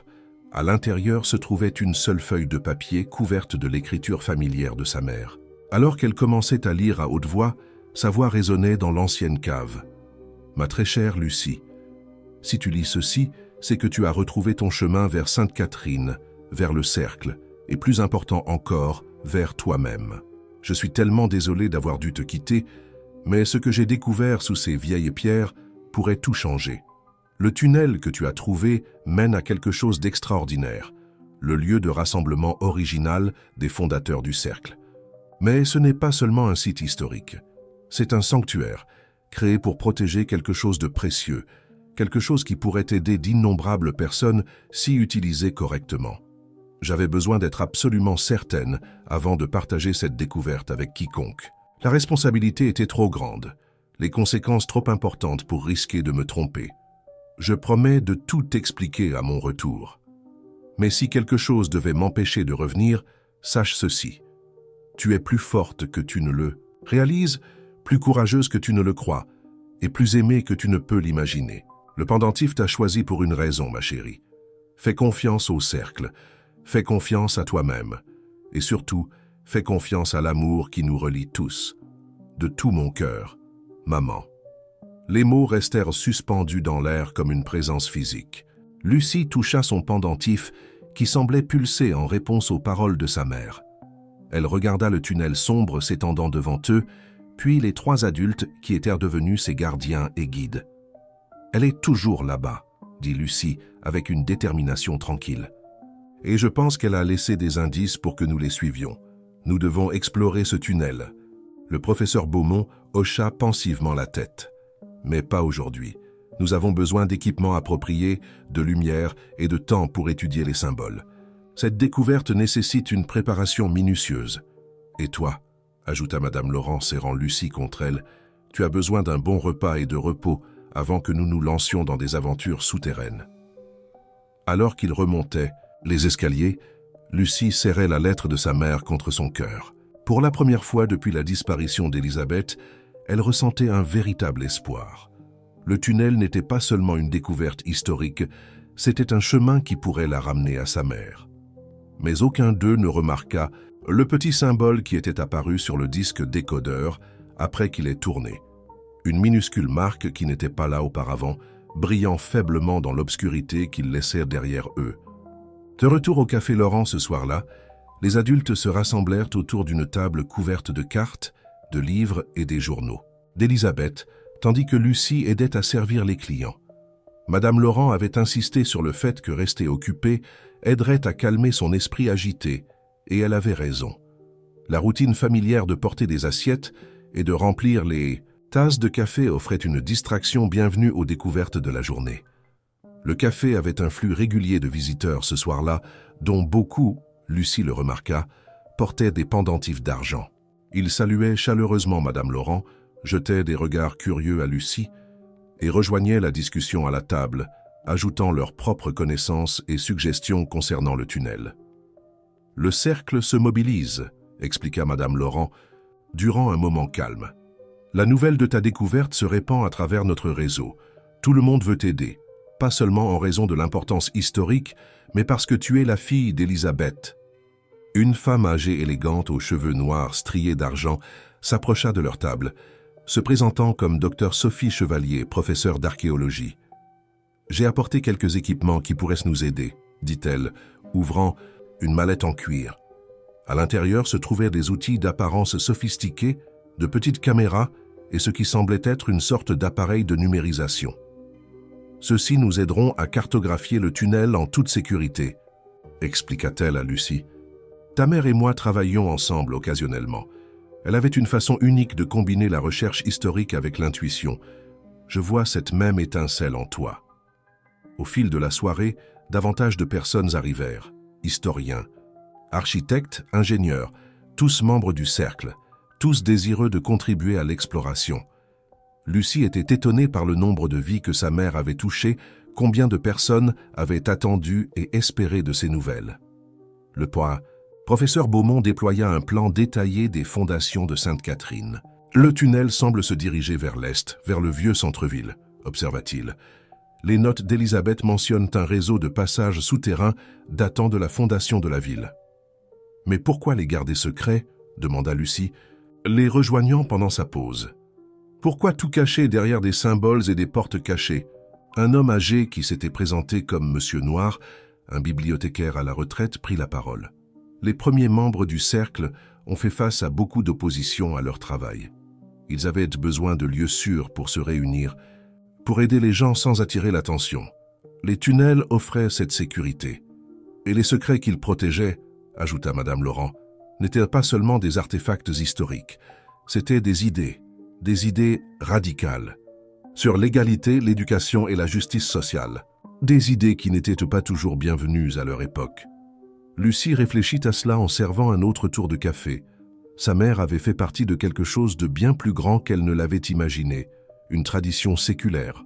À l'intérieur se trouvait une seule feuille de papier couverte de l'écriture familière de sa mère. Alors qu'elle commençait à lire à haute voix, sa voix résonnait dans l'ancienne cave. « Ma très chère Lucie, si tu lis ceci, c'est que tu as retrouvé ton chemin vers Sainte-Catherine, vers le cercle, et plus important encore, vers toi-même. Je suis tellement désolé d'avoir dû te quitter, mais ce que j'ai découvert sous ces vieilles pierres pourrait tout changer. Le tunnel que tu as trouvé mène à quelque chose d'extraordinaire, le lieu de rassemblement original des fondateurs du cercle. Mais ce n'est pas seulement un site historique, c'est un sanctuaire, créé pour protéger quelque chose de précieux, quelque chose qui pourrait aider d'innombrables personnes si utilisé correctement. J'avais besoin d'être absolument certaine avant de partager cette découverte avec quiconque. La responsabilité était trop grande, les conséquences trop importantes pour risquer de me tromper. Je promets de tout expliquer à mon retour. Mais si quelque chose devait m'empêcher de revenir, sache ceci. Tu es plus forte que tu ne le réalises, plus courageuse que tu ne le crois, et plus aimée que tu ne peux l'imaginer. Le pendentif t'a choisi pour une raison, ma chérie. Fais confiance au cercle, fais confiance à toi-même, et surtout, fais confiance à l'amour qui nous relie tous. De tout mon cœur, maman. Les mots restèrent suspendus dans l'air comme une présence physique. Lucie toucha son pendentif qui semblait pulser en réponse aux paroles de sa mère. Elle regarda le tunnel sombre s'étendant devant eux, puis les trois adultes qui étaient devenus ses gardiens et guides. « Elle est toujours là-bas », dit Lucie avec une détermination tranquille. « Et je pense qu'elle a laissé des indices pour que nous les suivions. Nous devons explorer ce tunnel. » Le professeur Beaumont hocha pensivement la tête. « Mais pas aujourd'hui. Nous avons besoin d'équipements appropriés, de lumière et de temps pour étudier les symboles. Cette découverte nécessite une préparation minutieuse. Et toi, ajouta Madame Laurent serrant Lucie contre elle, tu as besoin d'un bon repas et de repos avant que nous nous lancions dans des aventures souterraines. » Alors qu'il remontait les escaliers, Lucie serrait la lettre de sa mère contre son cœur. Pour la première fois depuis la disparition d'Élisabeth, elle ressentait un véritable espoir. Le tunnel n'était pas seulement une découverte historique, c'était un chemin qui pourrait la ramener à sa mère. Mais aucun d'eux ne remarqua le petit symbole qui était apparu sur le disque décodeur après qu'il ait tourné. Une minuscule marque qui n'était pas là auparavant, brillant faiblement dans l'obscurité qu'ils laissèrent derrière eux. De retour au Café Laurent ce soir-là, les adultes se rassemblèrent autour d'une table couverte de cartes, de livres et des journaux. D'Élisabeth, tandis que Lucie aidait à servir les clients. Madame Laurent avait insisté sur le fait que rester occupée aiderait à calmer son esprit agité, et elle avait raison. La routine familière de porter des assiettes et de remplir les tasses de café offrait une distraction bienvenue aux découvertes de la journée. Le café avait un flux régulier de visiteurs ce soir-là, dont beaucoup, Lucie le remarqua, portaient des pendentifs d'argent. Ils saluaient chaleureusement Madame Laurent, jetaient des regards curieux à Lucie et rejoignaient la discussion à la table, ajoutant leurs propres connaissances et suggestions concernant le tunnel. « Le cercle se mobilise », expliqua Madame Laurent, durant un moment calme. « La nouvelle de ta découverte se répand à travers notre réseau. Tout le monde veut t'aider, pas seulement en raison de l'importance historique, mais parce que tu es la fille d'Élisabeth. » Une femme âgée élégante aux cheveux noirs striés d'argent s'approcha de leur table, se présentant comme Dr Sophie Chevalier, professeure d'archéologie. « J'ai apporté quelques équipements qui pourraient nous aider, » dit-elle, ouvrant une mallette en cuir. À l'intérieur se trouvaient des outils d'apparence sophistiquée, de petites caméras et ce qui semblait être une sorte d'appareil de numérisation. « Ceux-ci nous aideront à cartographier le tunnel en toute sécurité, » expliqua-t-elle à Lucie. « Ta mère et moi travaillions ensemble occasionnellement. Elle avait une façon unique de combiner la recherche historique avec l'intuition. Je vois cette même étincelle en toi. » Au fil de la soirée, davantage de personnes arrivèrent, historiens, architectes, ingénieurs, tous membres du cercle, tous désireux de contribuer à l'exploration. Lucie était étonnée par le nombre de vies que sa mère avait touchées, combien de personnes avaient attendu et espéré de ses nouvelles. Le professeur Beaumont déploya un plan détaillé des fondations de Sainte-Catherine. « Le tunnel semble se diriger vers l'est, vers le vieux centre-ville, » observa-t-il. Les notes d'Élisabeth mentionnent un réseau de passages souterrains datant de la fondation de la ville. « Mais pourquoi les garder secrets ?» demanda Lucie, les rejoignant pendant sa pause. « Pourquoi tout cacher derrière des symboles et des portes cachées ?» Un homme âgé qui s'était présenté comme Monsieur Noir, un bibliothécaire à la retraite, prit la parole. Les premiers membres du cercle ont fait face à beaucoup d'opposition à leur travail. Ils avaient besoin de lieux sûrs pour se réunir, pour aider les gens sans attirer l'attention. Les tunnels offraient cette sécurité. Et les secrets qu'ils protégeaient, ajouta Madame Laurent, n'étaient pas seulement des artefacts historiques, c'étaient des idées radicales, sur l'égalité, l'éducation et la justice sociale, des idées qui n'étaient pas toujours bienvenues à leur époque. Lucie réfléchit à cela en servant un autre tour de café. Sa mère avait fait partie de quelque chose de bien plus grand qu'elle ne l'avait imaginé, une tradition séculaire,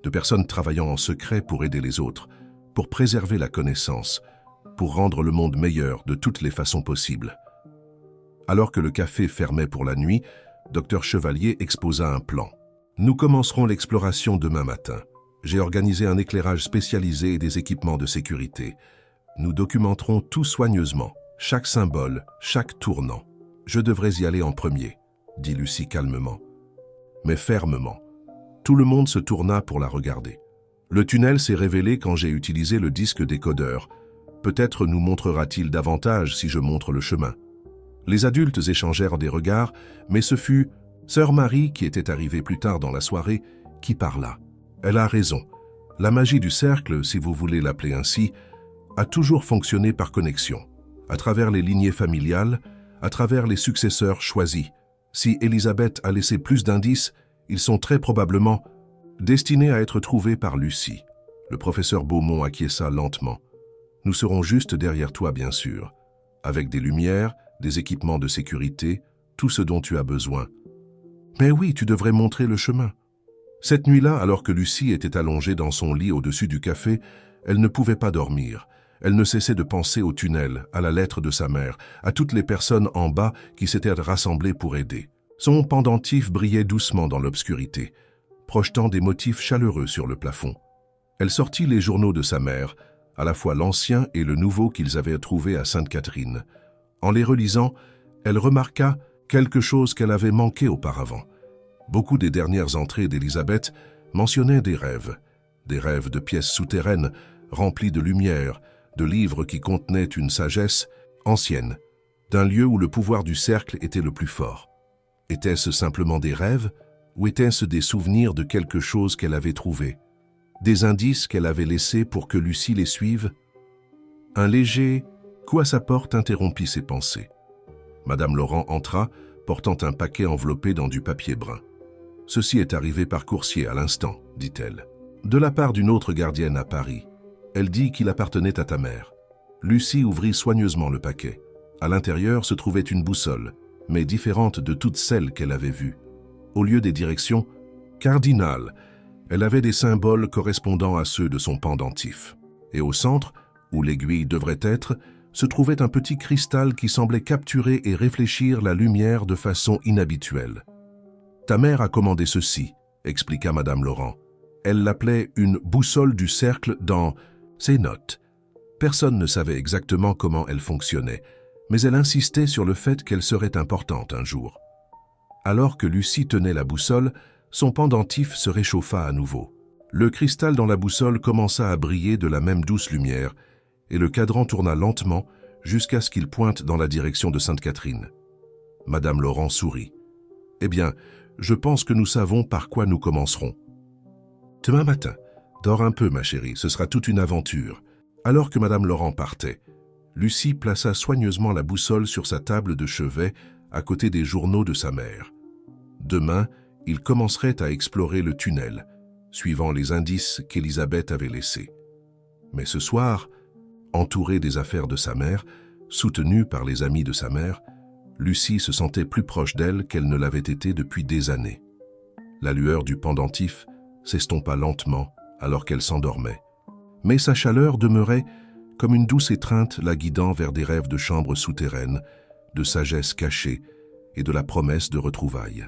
de personnes travaillant en secret pour aider les autres, pour préserver la connaissance, pour rendre le monde meilleur de toutes les façons possibles. Alors que le café fermait pour la nuit, Dr Chevalier exposa un plan. « Nous commencerons l'exploration demain matin. J'ai organisé un éclairage spécialisé et des équipements de sécurité. Nous documenterons tout soigneusement, chaque symbole, chaque tournant. Je devrais y aller en premier, » dit Lucie calmement, mais fermement. Tout le monde se tourna pour la regarder. Le tunnel s'est révélé quand j'ai utilisé le disque décodeur. Peut-être nous montrera-t-il davantage si je montre le chemin. Les adultes échangèrent des regards, mais ce fut Sœur Marie, qui était arrivée plus tard dans la soirée, qui parla. Elle a raison. La magie du cercle, si vous voulez l'appeler ainsi, a toujours fonctionné par connexion, à travers les lignées familiales, à travers les successeurs choisis. Si Élisabeth a laissé plus d'indices, ils sont très probablement destinés à être trouvés par Lucie. Le professeur Beaumont acquiesça lentement. Nous serons juste derrière toi, bien sûr, avec des lumières, des équipements de sécurité, tout ce dont tu as besoin. Mais oui, tu devrais montrer le chemin. Cette nuit-là, alors que Lucie était allongée dans son lit au-dessus du café, elle ne pouvait pas dormir. Elle ne cessait de penser au tunnel, à la lettre de sa mère, à toutes les personnes en bas qui s'étaient rassemblées pour aider. Son pendentif brillait doucement dans l'obscurité, projetant des motifs chaleureux sur le plafond. Elle sortit les journaux de sa mère, à la fois l'ancien et le nouveau qu'ils avaient trouvé à Sainte-Catherine. En les relisant, elle remarqua quelque chose qu'elle avait manqué auparavant. Beaucoup des dernières entrées d'Élisabeth mentionnaient des rêves de pièces souterraines remplies de lumière, de livres qui contenaient une sagesse ancienne, d'un lieu où le pouvoir du cercle était le plus fort. Était-ce simplement des rêves Ou étaient-ce des souvenirs de quelque chose qu'elle avait trouvé? Des indices qu'elle avait laissés pour que Lucie les suive? Un léger coup à sa porte interrompit ses pensées. Madame Laurent entra, portant un paquet enveloppé dans du papier brun. « Ceci est arrivé par coursier à l'instant, dit-elle. De la part d'une autre gardienne à Paris. Elle dit qu'il appartenait à ta mère. » Lucie ouvrit soigneusement le paquet. À l'intérieur se trouvait une boussole, mais différente de toutes celles qu'elle avait vues. Au lieu des directions cardinales, elle avait des symboles correspondant à ceux de son pendentif. Et au centre, où l'aiguille devrait être, se trouvait un petit cristal qui semblait capturer et réfléchir la lumière de façon inhabituelle. « Ta mère a commandé ceci, » expliqua Madame Laurent. Elle l'appelait une boussole du cercle dans ses notes. Personne ne savait exactement comment elle fonctionnait, mais elle insistait sur le fait qu'elle serait importante un jour. Alors que Lucie tenait la boussole, son pendentif se réchauffa à nouveau. Le cristal dans la boussole commença à briller de la même douce lumière, et le cadran tourna lentement jusqu'à ce qu'il pointe dans la direction de Sainte-Catherine. Madame Laurent sourit. « Eh bien, je pense que nous savons par quoi nous commencerons. Demain matin, dors un peu, ma chérie, ce sera toute une aventure. » Alors que Madame Laurent partait, Lucie plaça soigneusement la boussole sur sa table de chevet à côté des journaux de sa mère. Demain, il commencerait à explorer le tunnel, suivant les indices qu'Élisabeth avait laissés. Mais ce soir, entourée des affaires de sa mère, soutenue par les amis de sa mère, Lucie se sentait plus proche d'elle qu'elle ne l'avait été depuis des années. La lueur du pendentif s'estompa lentement alors qu'elle s'endormait. Mais sa chaleur demeurait comme une douce étreinte la guidant vers des rêves de chambres souterraines, de sagesse cachée et de la promesse de retrouvailles.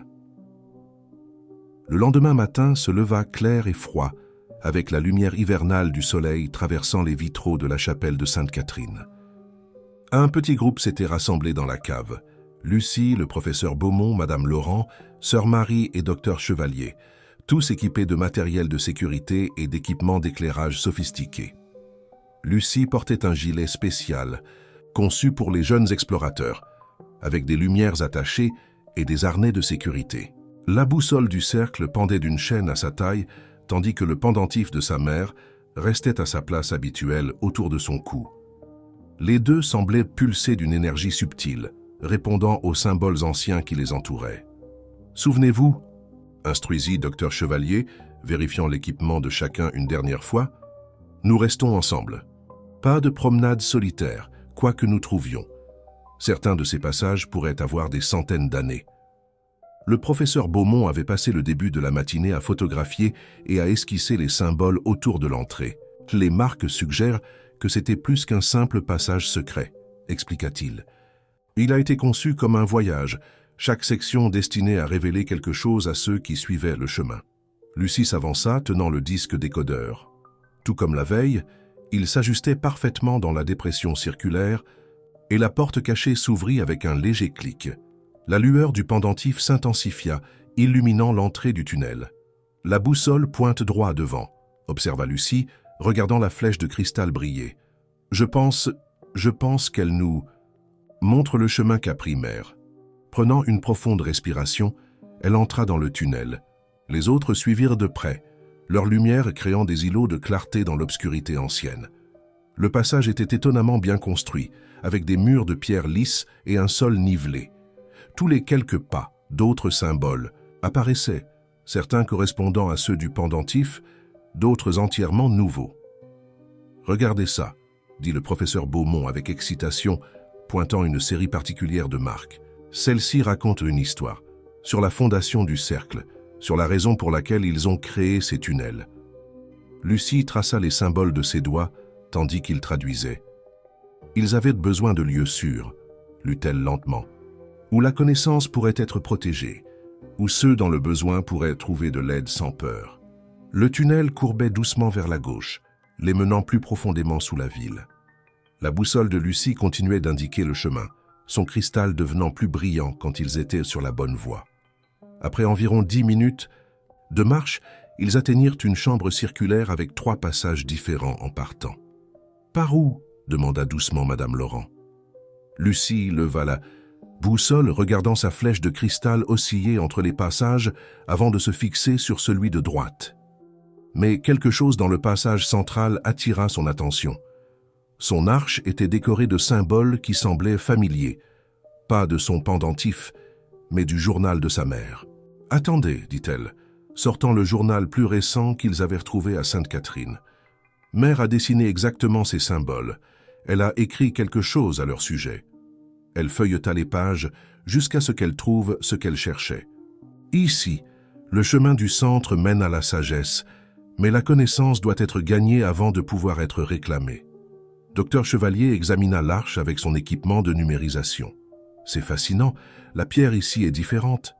Le lendemain matin se leva clair et froid, avec la lumière hivernale du soleil traversant les vitraux de la chapelle de Sainte-Catherine. Un petit groupe s'était rassemblé dans la cave. Lucie, le professeur Beaumont, Madame Laurent, Sœur Marie et Docteur Chevalier, tous équipés de matériel de sécurité et d'équipements d'éclairage sophistiqués. Lucie portait un gilet spécial, conçu pour les jeunes explorateurs, avec des lumières attachées et des harnais de sécurité. La boussole du cercle pendait d'une chaîne à sa taille, tandis que le pendentif de sa mère restait à sa place habituelle autour de son cou. Les deux semblaient pulser d'une énergie subtile, répondant aux symboles anciens qui les entouraient. « Souvenez-vous » instruisit Docteur Chevalier, vérifiant l'équipement de chacun une dernière fois. « Nous restons ensemble. Pas de promenade solitaire, quoi que nous trouvions. Certains de ces passages pourraient avoir des centaines d'années. » Le professeur Beaumont avait passé le début de la matinée à photographier et à esquisser les symboles autour de l'entrée. « Les marques suggèrent que c'était plus qu'un simple passage secret, » expliqua-t-il. « Il a été conçu comme un voyage, chaque section destinée à révéler quelque chose à ceux qui suivaient le chemin. » Lucie s'avança, tenant le disque décodeur. Tout comme la veille, il s'ajustait parfaitement dans la dépression circulaire et la porte cachée s'ouvrit avec un léger clic. La lueur du pendentif s'intensifia, illuminant l'entrée du tunnel. « La boussole pointe droit devant », observa Lucie, regardant la flèche de cristal briller. « Je pense qu'elle nous montre le chemin qu'a pris Mère. » Prenant une profonde respiration, elle entra dans le tunnel. Les autres suivirent de près, leur lumière créant des îlots de clarté dans l'obscurité ancienne. Le passage était étonnamment bien construit, avec des murs de pierre lisse et un sol nivelé. Tous les quelques pas, d'autres symboles apparaissaient, certains correspondant à ceux du pendentif, d'autres entièrement nouveaux. « Regardez ça », dit le professeur Beaumont avec excitation, pointant une série particulière de marques. Celle-ci raconte une histoire, sur la fondation du cercle, sur la raison pour laquelle ils ont créé ces tunnels. Lucie traça les symboles de ses doigts, tandis qu'il traduisait. Ils avaient besoin de lieux sûrs, lut-elle lentement, où la connaissance pourrait être protégée, où ceux dans le besoin pourraient trouver de l'aide sans peur. Le tunnel courbait doucement vers la gauche, les menant plus profondément sous la ville. La boussole de Lucie continuait d'indiquer le chemin, son cristal devenant plus brillant quand ils étaient sur la bonne voie. Après environ 10 minutes de marche, ils atteignirent une chambre circulaire avec 3 passages différents en partant. « Par où ?» demanda doucement Madame Laurent. Lucie leva Boussole regardant sa flèche de cristal osciller entre les passages avant de se fixer sur celui de droite. Mais quelque chose dans le passage central attira son attention. Son arche était décorée de symboles qui semblaient familiers, pas de son pendentif, mais du journal de sa mère. « Attendez, dit-elle, sortant le journal plus récent qu'ils avaient retrouvé à Sainte-Catherine. Mère a dessiné exactement ces symboles. Elle a écrit quelque chose à leur sujet. » Elle feuilleta les pages jusqu'à ce qu'elle trouve ce qu'elle cherchait. Ici, le chemin du centre mène à la sagesse, mais la connaissance doit être gagnée avant de pouvoir être réclamée. Dr Chevalier examina l'arche avec son équipement de numérisation. C'est fascinant, la pierre ici est différente.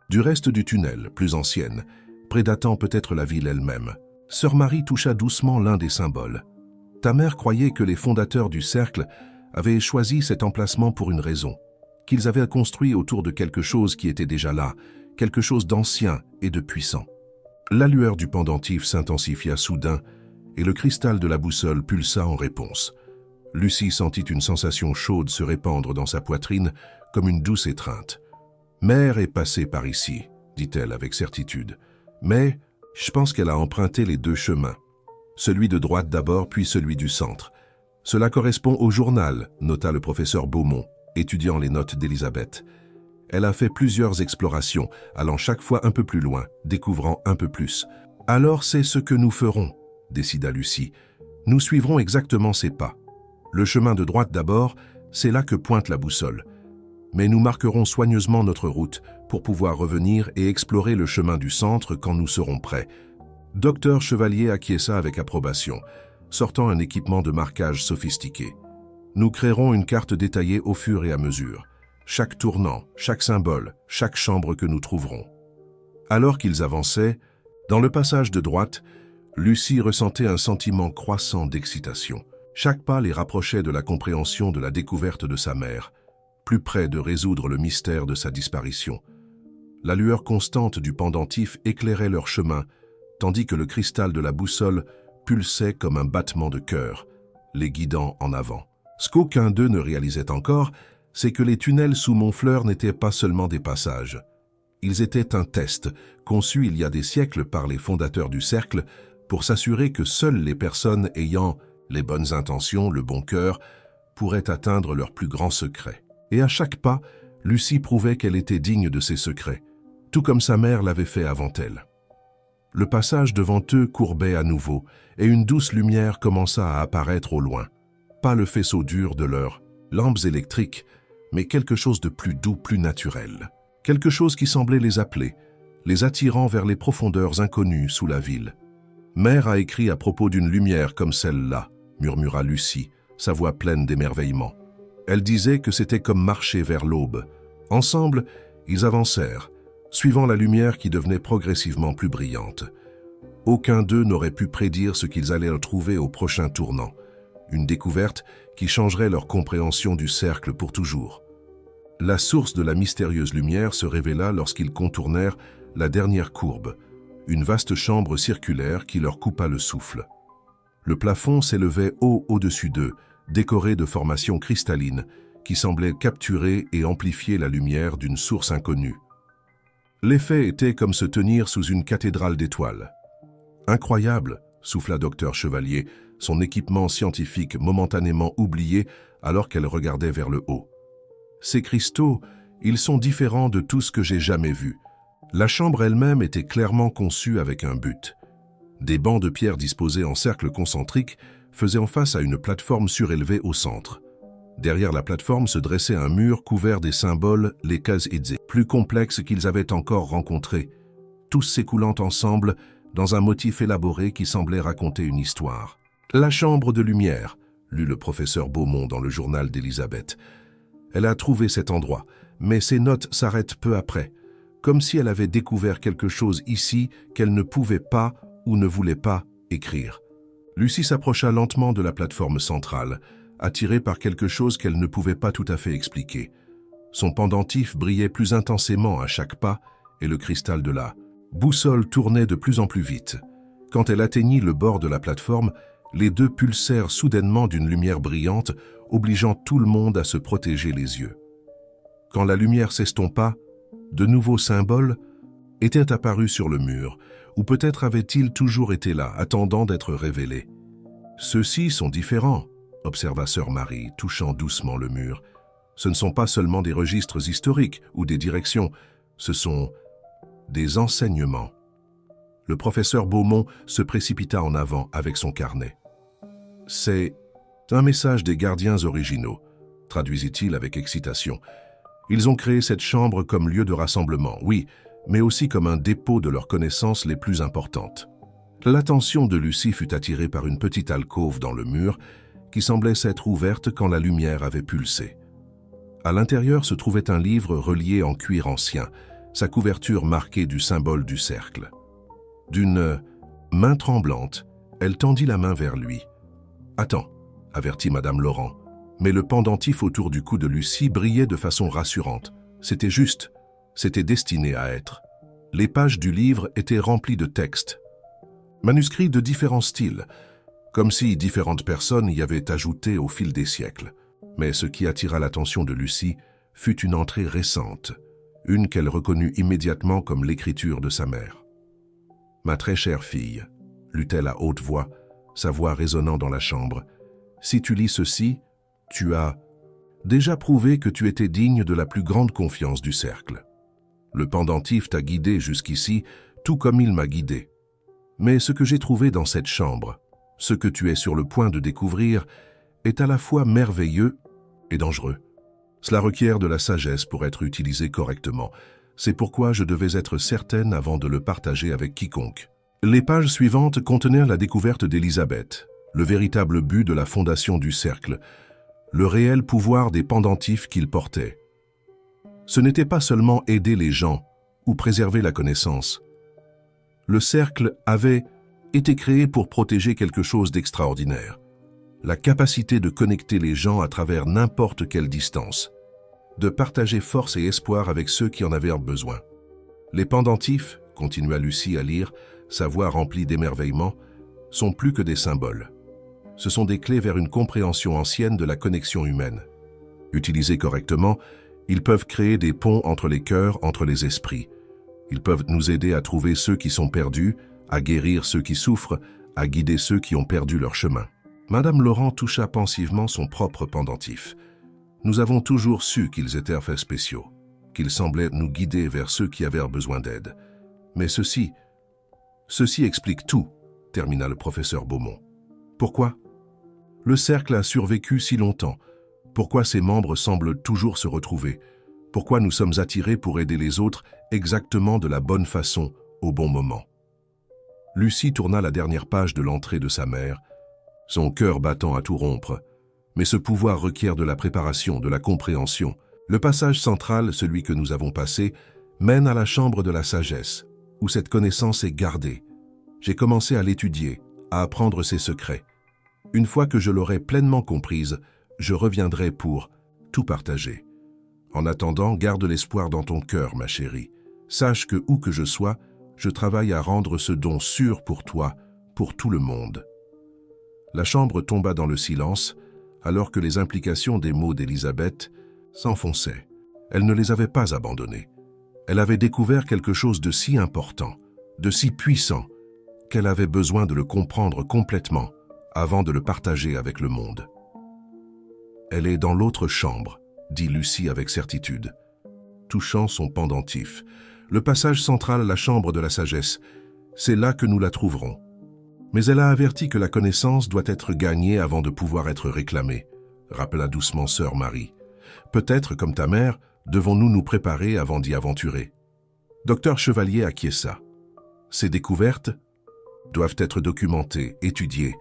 Du reste du tunnel, plus ancienne, prédatant peut-être la ville elle-même. Sœur Marie toucha doucement l'un des symboles. Ta mère croyait que les fondateurs du cercle avaient choisi cet emplacement pour une raison, qu'ils avaient construit autour de quelque chose qui était déjà là, quelque chose d'ancien et de puissant. La lueur du pendentif s'intensifia soudain et le cristal de la boussole pulsa en réponse. Lucie sentit une sensation chaude se répandre dans sa poitrine comme une douce étreinte. « Mère est passée par ici, dit-elle avec certitude, mais je pense qu'elle a emprunté les deux chemins, celui de droite d'abord puis celui du centre. Cela correspond au journal, nota le professeur Beaumont, étudiant les notes d'Elisabeth. Elle a fait plusieurs explorations, allant chaque fois un peu plus loin, découvrant un peu plus. Alors c'est ce que nous ferons, décida Lucie. Nous suivrons exactement ses pas. Le chemin de droite d'abord, c'est là que pointe la boussole. Mais nous marquerons soigneusement notre route pour pouvoir revenir et explorer le chemin du centre quand nous serons prêts. Docteur Chevalier acquiesça avec approbation, sortant un équipement de marquage sophistiqué. Nous créerons une carte détaillée au fur et à mesure. Chaque tournant, chaque symbole, chaque chambre que nous trouverons. Alors qu'ils avançaient, dans le passage de droite, Lucie ressentait un sentiment croissant d'excitation. Chaque pas les rapprochait de la compréhension de la découverte de sa mère, plus près de résoudre le mystère de sa disparition. La lueur constante du pendentif éclairait leur chemin, tandis que le cristal de la boussole pulsait comme un battement de cœur, les guidant en avant. Ce qu'aucun d'eux ne réalisait encore, c'est que les tunnels sous Montfleur n'étaient pas seulement des passages. Ils étaient un test, conçu il y a des siècles par les fondateurs du cercle, pour s'assurer que seules les personnes ayant les bonnes intentions, le bon cœur, pourraient atteindre leurs plus grands secrets. Et à chaque pas, Lucie prouvait qu'elle était digne de ses secrets, tout comme sa mère l'avait fait avant elle. Le passage devant eux courbait à nouveau, et une douce lumière commença à apparaître au loin. Pas le faisceau dur de leurs lampes électriques, mais quelque chose de plus doux, plus naturel. Quelque chose qui semblait les appeler, les attirant vers les profondeurs inconnues sous la ville. « Mère a écrit à propos d'une lumière comme celle-là », murmura Lucie, sa voix pleine d'émerveillement. Elle disait que c'était comme marcher vers l'aube. Ensemble, ils avancèrent, suivant la lumière qui devenait progressivement plus brillante. Aucun d'eux n'aurait pu prédire ce qu'ils allaient trouver au prochain tournant, une découverte qui changerait leur compréhension du cercle pour toujours. La source de la mystérieuse lumière se révéla lorsqu'ils contournèrent la dernière courbe, une vaste chambre circulaire qui leur coupa le souffle. Le plafond s'élevait haut au-dessus d'eux, décoré de formations cristallines qui semblaient capturer et amplifier la lumière d'une source inconnue. L'effet était comme se tenir sous une cathédrale d'étoiles. « Incroyable !» souffla Dr Chevalier, son équipement scientifique momentanément oublié alors qu'elle regardait vers le haut. « Ces cristaux, ils sont différents de tout ce que j'ai jamais vu. La chambre elle-même était clairement conçue avec un but. Des bancs de pierre disposés en cercle concentrique faisaient en face à une plateforme surélevée au centre. Derrière la plateforme se dressait un mur couvert des symboles, les Kaz-Idze, plus complexes qu'ils avaient encore rencontrés, tous s'écoulant ensemble dans un motif élaboré qui semblait raconter une histoire. « La chambre de lumière », lut le professeur Beaumont dans le journal d'Elisabeth. Elle a trouvé cet endroit, mais ses notes s'arrêtent peu après, comme si elle avait découvert quelque chose ici qu'elle ne pouvait pas ou ne voulait pas écrire. Lucie s'approcha lentement de la plateforme centrale, attirée par quelque chose qu'elle ne pouvait pas tout à fait expliquer. Son pendentif brillait plus intensément à chaque pas et le cristal de la boussole tournait de plus en plus vite. Quand elle atteignit le bord de la plateforme, les deux pulsèrent soudainement d'une lumière brillante, obligeant tout le monde à se protéger les yeux. Quand la lumière s'estompa, de nouveaux symboles étaient apparus sur le mur, ou peut-être avaient-ils toujours été là, attendant d'être révélés. « Ceux-ci sont différents », observa sœur Marie, touchant doucement le mur. « Ce ne sont pas seulement des registres historiques ou des directions, ce sont des enseignements. » Le professeur Beaumont se précipita en avant avec son carnet. « C'est un message des gardiens originaux », traduisit-il avec excitation. « Ils ont créé cette chambre comme lieu de rassemblement, oui, mais aussi comme un dépôt de leurs connaissances les plus importantes. » L'attention de Lucie fut attirée par une petite alcôve dans le mur qui semblait s'être ouverte quand la lumière avait pulsé. À l'intérieur se trouvait un livre relié en cuir ancien, sa couverture marquée du symbole du cercle. D'une main tremblante, elle tendit la main vers lui. « Attends », avertit Madame Laurent, mais le pendentif autour du cou de Lucie brillait de façon rassurante. C'était juste, c'était destiné à être. Les pages du livre étaient remplies de textes, manuscrits de différents styles, comme si différentes personnes y avaient ajouté au fil des siècles. Mais ce qui attira l'attention de Lucie fut une entrée récente, une qu'elle reconnut immédiatement comme l'écriture de sa mère. « Ma très chère fille », lut-elle à haute voix, sa voix résonnant dans la chambre, « si tu lis ceci, tu as déjà prouvé que tu étais digne de la plus grande confiance du cercle. Le pendentif t'a guidé jusqu'ici, tout comme il m'a guidé. Mais ce que j'ai trouvé dans cette chambre, ce que tu es sur le point de découvrir, est à la fois merveilleux et dangereux. Cela requiert de la sagesse pour être utilisé correctement. C'est pourquoi je devais être certaine avant de le partager avec quiconque. » Les pages suivantes contenaient la découverte d'Élisabeth, le véritable but de la fondation du cercle, le réel pouvoir des pendentifs qu'il portait. Ce n'était pas seulement aider les gens ou préserver la connaissance. Le cercle avait été créé pour protéger quelque chose d'extraordinaire, la capacité de connecter les gens à travers n'importe quelle distance, de partager force et espoir avec ceux qui en avaient besoin. Les pendentifs, continua Lucie à lire, sa voix remplie d'émerveillement, sont plus que des symboles. Ce sont des clés vers une compréhension ancienne de la connexion humaine. Utilisés correctement, ils peuvent créer des ponts entre les cœurs, entre les esprits. Ils peuvent nous aider à trouver ceux qui sont perdus, à guérir ceux qui souffrent, à guider ceux qui ont perdu leur chemin. Madame Laurent toucha pensivement son propre pendentif. Nous avons toujours su qu'ils étaient faits spéciaux, qu'ils semblaient nous guider vers ceux qui avaient besoin d'aide. Mais ceci explique tout, termina le professeur Beaumont. Pourquoi? Le cercle a survécu si longtemps. Pourquoi ses membres semblent toujours se retrouver? Pourquoi nous sommes attirés pour aider les autres exactement de la bonne façon, au bon moment? Lucie tourna la dernière page de l'entrée de sa mère, son cœur battant à tout rompre. Mais ce pouvoir requiert de la préparation, de la compréhension. Le passage central, celui que nous avons passé, mène à la chambre de la sagesse, où cette connaissance est gardée. J'ai commencé à l'étudier, à apprendre ses secrets. Une fois que je l'aurai pleinement comprise, je reviendrai pour tout partager. En attendant, garde l'espoir dans ton cœur, ma chérie. Sache que où que je sois, je travaille à rendre ce don sûr pour toi, pour tout le monde. » La chambre tomba dans le silence, alors que les implications des mots d'Élisabeth s'enfonçaient. Elle ne les avait pas abandonnés. Elle avait découvert quelque chose de si important, de si puissant, qu'elle avait besoin de le comprendre complètement avant de le partager avec le monde. « Elle est dans l'autre chambre », dit Lucie avec certitude, touchant son pendentif. « Le passage central à la chambre de la sagesse, c'est là que nous la trouverons. » Mais elle a averti que la connaissance doit être gagnée avant de pouvoir être réclamée, rappela doucement sœur Marie. Peut-être, comme ta mère, devons-nous nous préparer avant d'y aventurer. Docteur Chevalier acquiesça. Ces découvertes doivent être documentées, étudiées.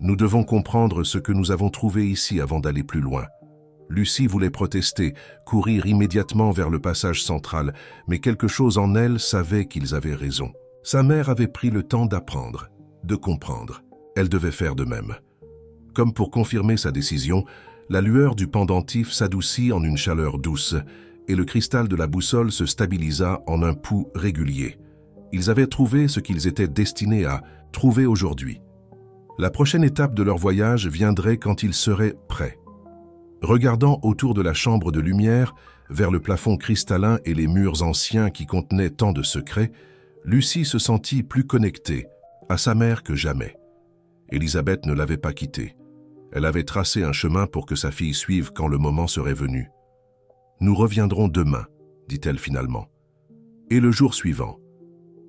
Nous devons comprendre ce que nous avons trouvé ici avant d'aller plus loin. Lucie voulait protester, courir immédiatement vers le passage central, mais quelque chose en elle savait qu'ils avaient raison. Sa mère avait pris le temps d'apprendre, de comprendre. Elle devait faire de même. Comme pour confirmer sa décision, la lueur du pendentif s'adoucit en une chaleur douce, et le cristal de la boussole se stabilisa en un pouls régulier. Ils avaient trouvé ce qu'ils étaient destinés à trouver aujourd'hui. La prochaine étape de leur voyage viendrait quand ils seraient prêts. Regardant autour de la chambre de lumière, vers le plafond cristallin et les murs anciens qui contenaient tant de secrets, Lucie se sentit plus connectée à sa mère que jamais. Élisabeth ne l'avait pas quittée. Elle avait tracé un chemin pour que sa fille suive quand le moment serait venu. « Nous reviendrons demain », dit-elle finalement. « Et le jour suivant,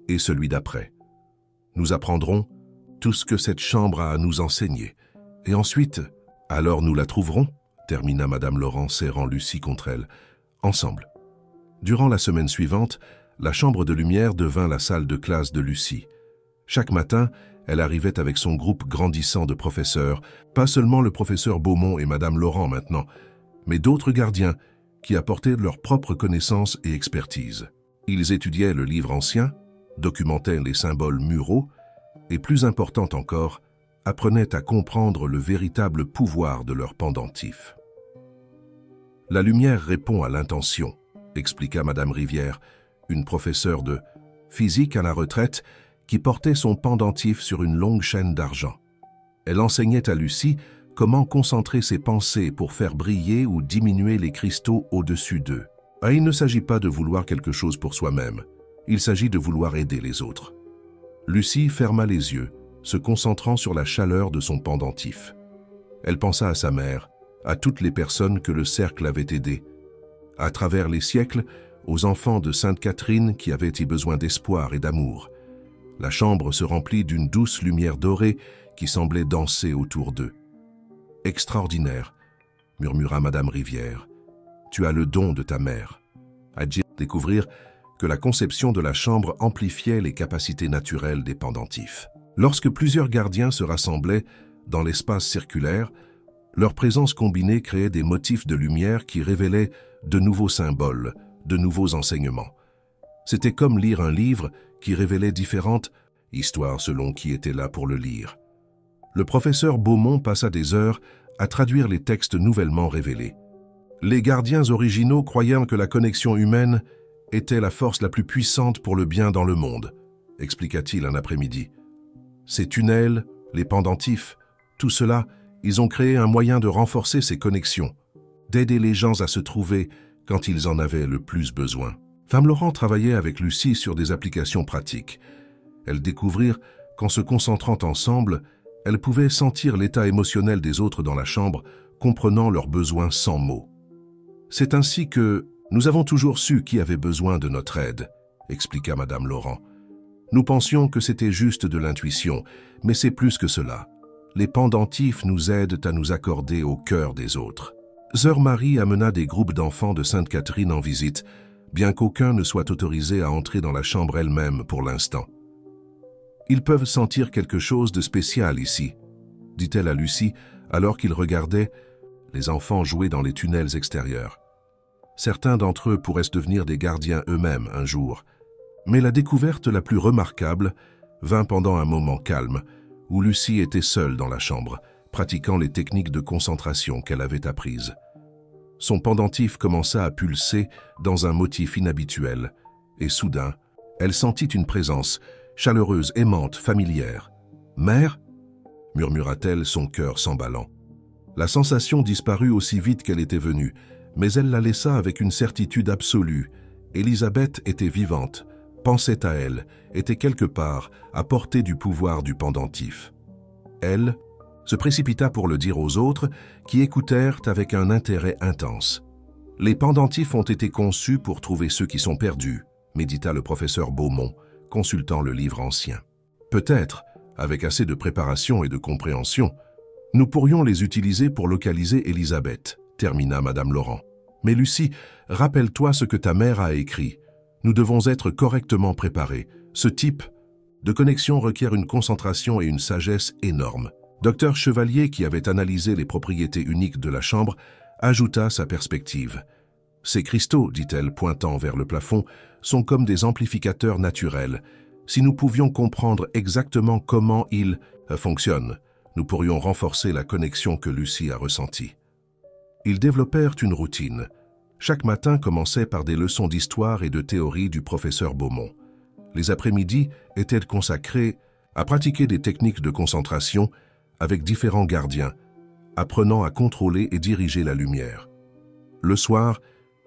et celui d'après. Nous apprendrons tout ce que cette chambre a à nous enseigner. Et ensuite, alors nous la trouverons », termina Madame Laurent, serrant Lucie contre elle. « Ensemble. » Durant la semaine suivante, la chambre de lumière devint la salle de classe de Lucie. Chaque matin, elle arrivait avec son groupe grandissant de professeurs, pas seulement le professeur Beaumont et Madame Laurent maintenant, mais d'autres gardiens qui apportaient leurs propres connaissances et expertise. Ils étudiaient le livre ancien, documentaient les symboles muraux et, plus important encore, apprenaient à comprendre le véritable pouvoir de leur pendentif. « La lumière répond à l'intention », expliqua Madame Rivière, une professeure de physique à la retraite qui portait son pendentif sur une longue chaîne d'argent. Elle enseignait à Lucie comment concentrer ses pensées pour faire briller ou diminuer les cristaux au-dessus d'eux. Ah, il ne s'agit pas de vouloir quelque chose pour soi-même, il s'agit de vouloir aider les autres. Lucie ferma les yeux, se concentrant sur la chaleur de son pendentif. Elle pensa à sa mère, à toutes les personnes que le cercle avait aidées, à travers les siècles, aux enfants de Sainte Catherine qui avaient eu besoin d'espoir et d'amour. La chambre se remplit d'une douce lumière dorée qui semblait danser autour d'eux. « Extraordinaire », murmura Madame Rivière. « Tu as le don de ta mère. » À découvrir que la conception de la chambre amplifiait les capacités naturelles des pendentifs. Lorsque plusieurs gardiens se rassemblaient dans l'espace circulaire, leur présence combinée créait des motifs de lumière qui révélaient de nouveaux symboles, de nouveaux enseignements. C'était comme lire un livre qui révélait différentes histoires selon qui était là pour le lire. Le professeur Beaumont passa des heures à traduire les textes nouvellement révélés. Les gardiens originaux croyaient que la connexion humaine était la force la plus puissante pour le bien dans le monde, expliqua-t-il un après-midi. Ces tunnels, les pendentifs, tout cela, ils ont créé un moyen de renforcer ces connexions, d'aider les gens à se trouver quand ils en avaient le plus besoin. Madame Laurent travaillait avec Lucie sur des applications pratiques. Elles découvrirent qu'en se concentrant ensemble, elles pouvaient sentir l'état émotionnel des autres dans la chambre, comprenant leurs besoins sans mots. C'est ainsi que nous avons toujours su qui avait besoin de notre aide, expliqua Madame Laurent. Nous pensions que c'était juste de l'intuition, mais c'est plus que cela. Les pendentifs nous aident à nous accorder au cœur des autres. Sœur Marie amena des groupes d'enfants de Sainte Catherine en visite, bien qu'aucun ne soit autorisé à entrer dans la chambre elle-même pour l'instant. « Ils peuvent sentir quelque chose de spécial ici », dit-elle à Lucie alors qu'ils regardaient les enfants jouer dans les tunnels extérieurs. Certains d'entre eux pourraient devenir des gardiens eux-mêmes un jour, mais la découverte la plus remarquable vint pendant un moment calme, où Lucie était seule dans la chambre, pratiquant les techniques de concentration qu'elle avait apprises. Son pendentif commença à pulser dans un motif inhabituel, et soudain, elle sentit une présence, chaleureuse, aimante, familière. « Mère » murmura-t-elle, son cœur s'emballant. La sensation disparut aussi vite qu'elle était venue, mais elle la laissa avec une certitude absolue. Élisabeth était vivante, pensait à elle, était quelque part, à portée du pouvoir du pendentif. Elle se précipita pour le dire aux autres, qui écoutèrent avec un intérêt intense. « Les pendentifs ont été conçus pour trouver ceux qui sont perdus », médita le professeur Beaumont, consultant le livre ancien. « Peut-être, avec assez de préparation et de compréhension, nous pourrions les utiliser pour localiser Élisabeth, termina Madame Laurent. Mais Lucie, rappelle-toi ce que ta mère a écrit. Nous devons être correctement préparés. Ce type de connexion requiert une concentration et une sagesse énormes. » Docteur Chevalier, qui avait analysé les propriétés uniques de la chambre, ajouta sa perspective. « Ces cristaux, dit-elle, pointant vers le plafond, sont comme des amplificateurs naturels. Si nous pouvions comprendre exactement comment ils fonctionnent, nous pourrions renforcer la connexion que Lucie a ressentie. » Ils développèrent une routine. Chaque matin commençait par des leçons d'histoire et de théorie du professeur Beaumont. Les après-midi étaient consacrés à pratiquer des techniques de concentration avec différents gardiens, apprenant à contrôler et diriger la lumière. Le soir,